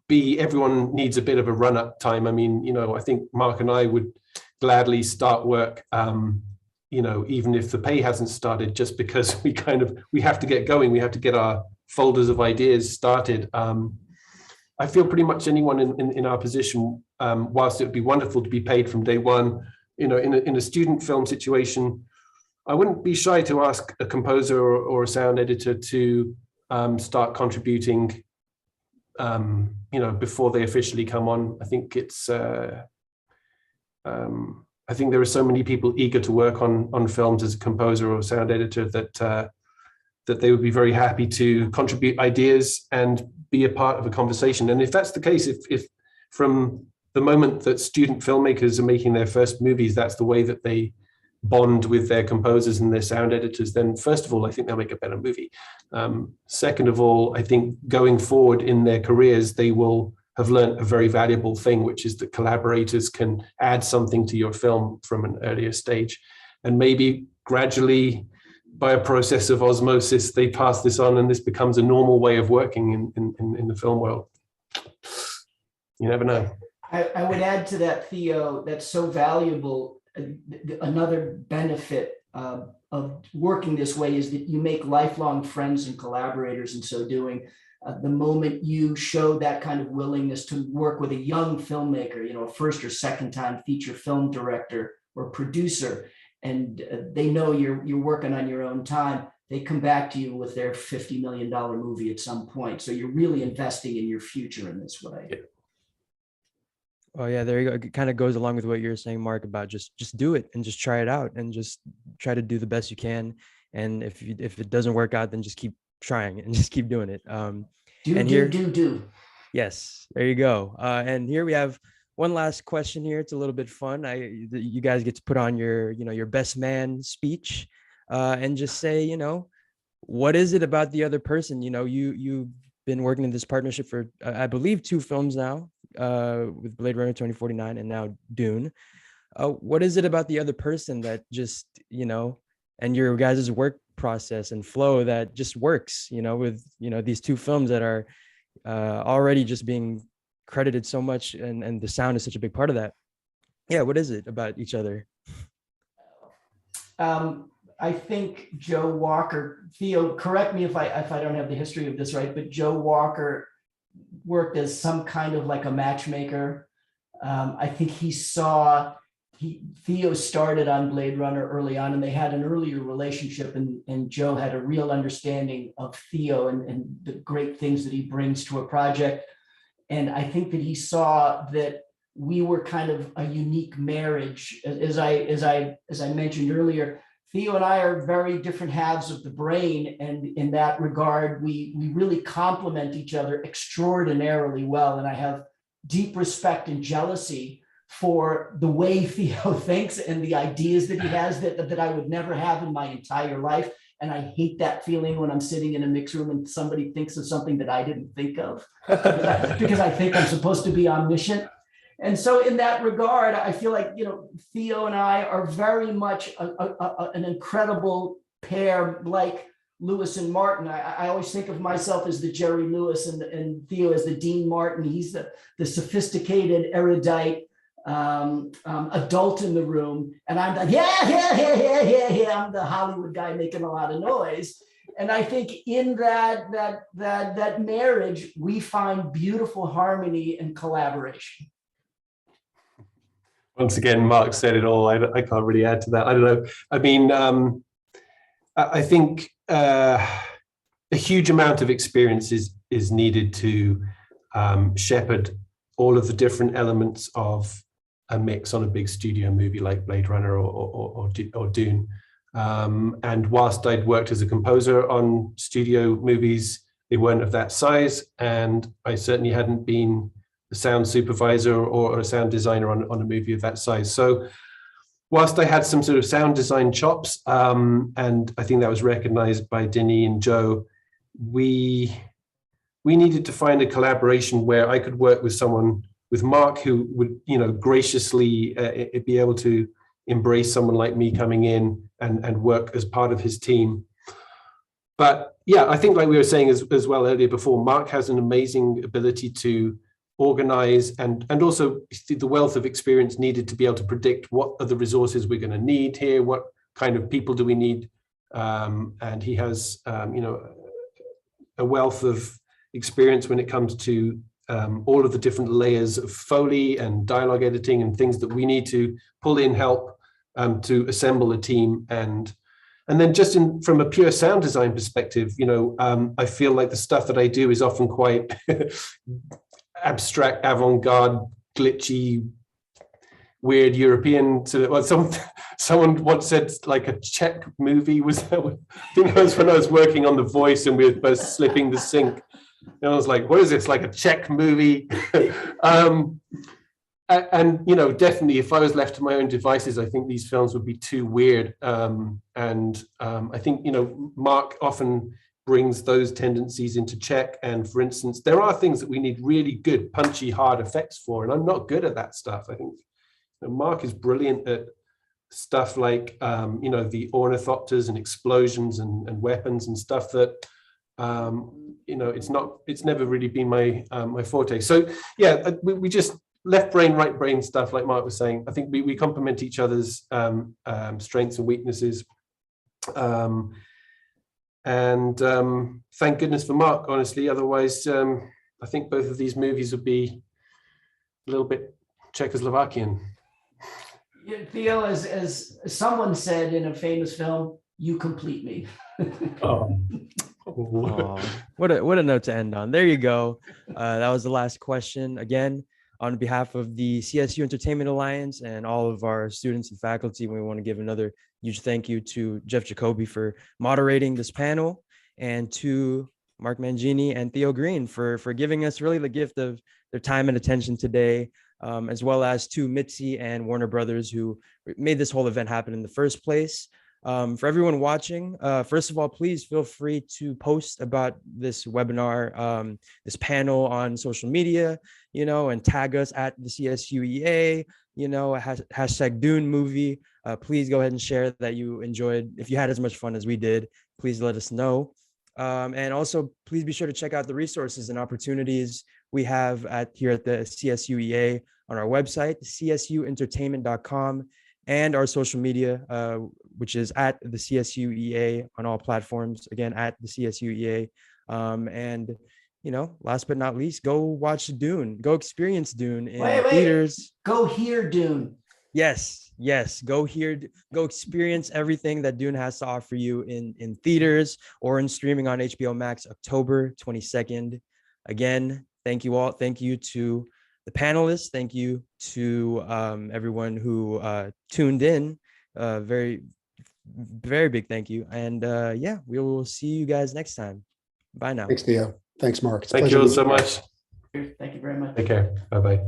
Speaker 7: B, everyone needs a bit of a run-up time. I mean, I think Mark and I would gladly start work, even if the pay hasn't started, just because we have to get going. We have to get our folders of ideas started. I feel pretty much anyone in our position, whilst it would be wonderful to be paid from day one, in a student film situation, I wouldn't be shy to ask a composer or a sound editor to start contributing before they officially come on. I think I think there are so many people eager to work on films as a composer or sound editor that they would be very happy to contribute ideas and be a part of a conversation. And if that's the case, if from the moment that student filmmakers are making their first movies, that's the way that they bond with their composers and their sound editors, then first of all, I think they'll make a better movie. Second of all, I think going forward in their careers, they will have learned a very valuable thing, which is that collaborators can add something to your film from an earlier stage. And maybe gradually, by a process of osmosis, they pass this on and this becomes a normal way of working in the film world. You never know.
Speaker 8: I would add to that, Theo, that's so valuable. Another benefit of working this way is that you make lifelong friends and collaborators in so doing. The moment you show that kind of willingness to work with a young filmmaker, a first or second time feature film director or producer, and they know you're working on your own time, they come back to you with their $50 million movie at some point. So you're really investing in your future in this way. Yeah.
Speaker 9: Oh yeah, there you go. It kind of goes along with what you're saying, Mark, about just do it and just try it out and just try to do the best you can. And if it doesn't work out, then just keep trying and just keep doing it. Do. Yes, there you go. And here we have one last question here. It's a little bit fun. You guys get to put on your best man speech and just say, what is it about the other person? You've been working in this partnership for, I believe, 2 films now, with Blade Runner 2049 and now Dune. What is it about the other person that just, and your guys' work process and flow that just works, with, these 2 films that are already just being credited so much, and the sound is such a big part of that. Yeah, what is it about each other?
Speaker 8: I think Joe Walker, Theo, correct me if I don't have the history of this right, but Joe Walker worked as some kind of like a matchmaker. I think he saw Theo started on Blade Runner early on, and they had an earlier relationship, and Joe had a real understanding of Theo and the great things that he brings to a project. And I think that he saw that we were kind of a unique marriage. As I mentioned earlier, Theo and I are very different halves of the brain, and in that regard, we really complement each other extraordinarily well. And I have deep respect and jealousy for the way Theo thinks and the ideas that he has that I would never have in my entire life. And I hate that feeling when I'm sitting in a mix room and somebody thinks of something that I didn't think of, because I think I'm supposed to be omniscient. And so in that regard, I feel like, Theo and I are very much an incredible pair, like Lewis and Martin. I always think of myself as the Jerry Lewis and Theo as the Dean Martin. He's the sophisticated, erudite adult in the room. And I'm like, yeah. I'm the Hollywood guy making a lot of noise. And I think in that marriage, we find beautiful harmony and collaboration.
Speaker 7: Once again, Mark said it all. I can't really add to that. I don't know. I mean, I think a huge amount of experience is needed to shepherd all of the different elements of a mix on a big studio movie like Blade Runner or Dune. And whilst I'd worked as a composer on studio movies, they weren't of that size, and I certainly hadn't been a sound supervisor or a sound designer on a movie of that size. So whilst I had some sort of sound design chops, and I think that was recognized by Denis and Joe, we needed to find a collaboration where I could work with someone, with Mark, who would, graciously be able to embrace someone like me coming in and work as part of his team. But yeah, I think like we were saying as well earlier before, Mark has an amazing ability to organize and also the wealth of experience needed to be able to predict what are the resources we're going to need here, what kind of people do we need, and he has a wealth of experience when it comes to all of the different layers of Foley and dialogue editing and things that we need to pull in help to assemble a team. And then just from a pure sound design perspective, I feel like the stuff that I do is often quite abstract, avant-garde, glitchy, weird European. Someone once said like a Czech movie was. I think it was when I was working on The Voice and we were both slipping the sync. And I was like, what is this, like a Czech movie? And definitely if I was left to my own devices, I think these films would be too weird. And I think, Mark often brings those tendencies into check. And for instance, there are things that we need really good, punchy, hard effects for. And I'm not good at that stuff. I think Mark is brilliant at stuff like, the ornithopters and explosions and weapons and stuff that, it's never really been my forte. So yeah, we just left brain, right brain stuff, like Mark was saying. I think we complement each other's strengths and weaknesses. And thank goodness for Mark, honestly. Otherwise, I think both of these movies would be a little bit Czechoslovakian.
Speaker 8: Yeah, Theo, as someone said in a famous film, you complete me.
Speaker 9: Oh, what a note to end on. There you go. That was the last question. Again, on behalf of the CSU Entertainment Alliance and all of our students and faculty, we want to give another huge thank you to Jeff Jacoby for moderating this panel, and to Mark Mangini and Theo Green for giving us really the gift of their time and attention today, as well as to Mitzi and Warner Brothers, who made this whole event happen in the first place. For everyone watching, first of all, please feel free to post about this webinar, this panel on social media, and tag us at the CSUEA, hashtag Dune movie. Please go ahead and share that you enjoyed. If you had as much fun as we did, please let us know. And also, please be sure to check out the resources and opportunities we have here at the CSUEA on our website, csuentertainment.com, and our social media, which is at the CSUEA on all platforms. Again, at the CSUEA. And last but not least, go watch Dune. Go experience Dune in theaters.
Speaker 8: Go hear Dune.
Speaker 9: Yes. Go here, go experience everything that Dune has to offer you in theaters or in streaming on HBO Max, October 22nd. Again, thank you all. Thank you to the panelists. Thank you to everyone who tuned in. Very big thank you. And yeah, we will see you guys next time. Bye now.
Speaker 2: Thanks, Theo. Thanks, Mark. It's a
Speaker 7: Thank
Speaker 2: pleasure
Speaker 7: you all
Speaker 2: meeting
Speaker 7: so much.
Speaker 8: Thank you very much.
Speaker 7: Take care. Bye-bye.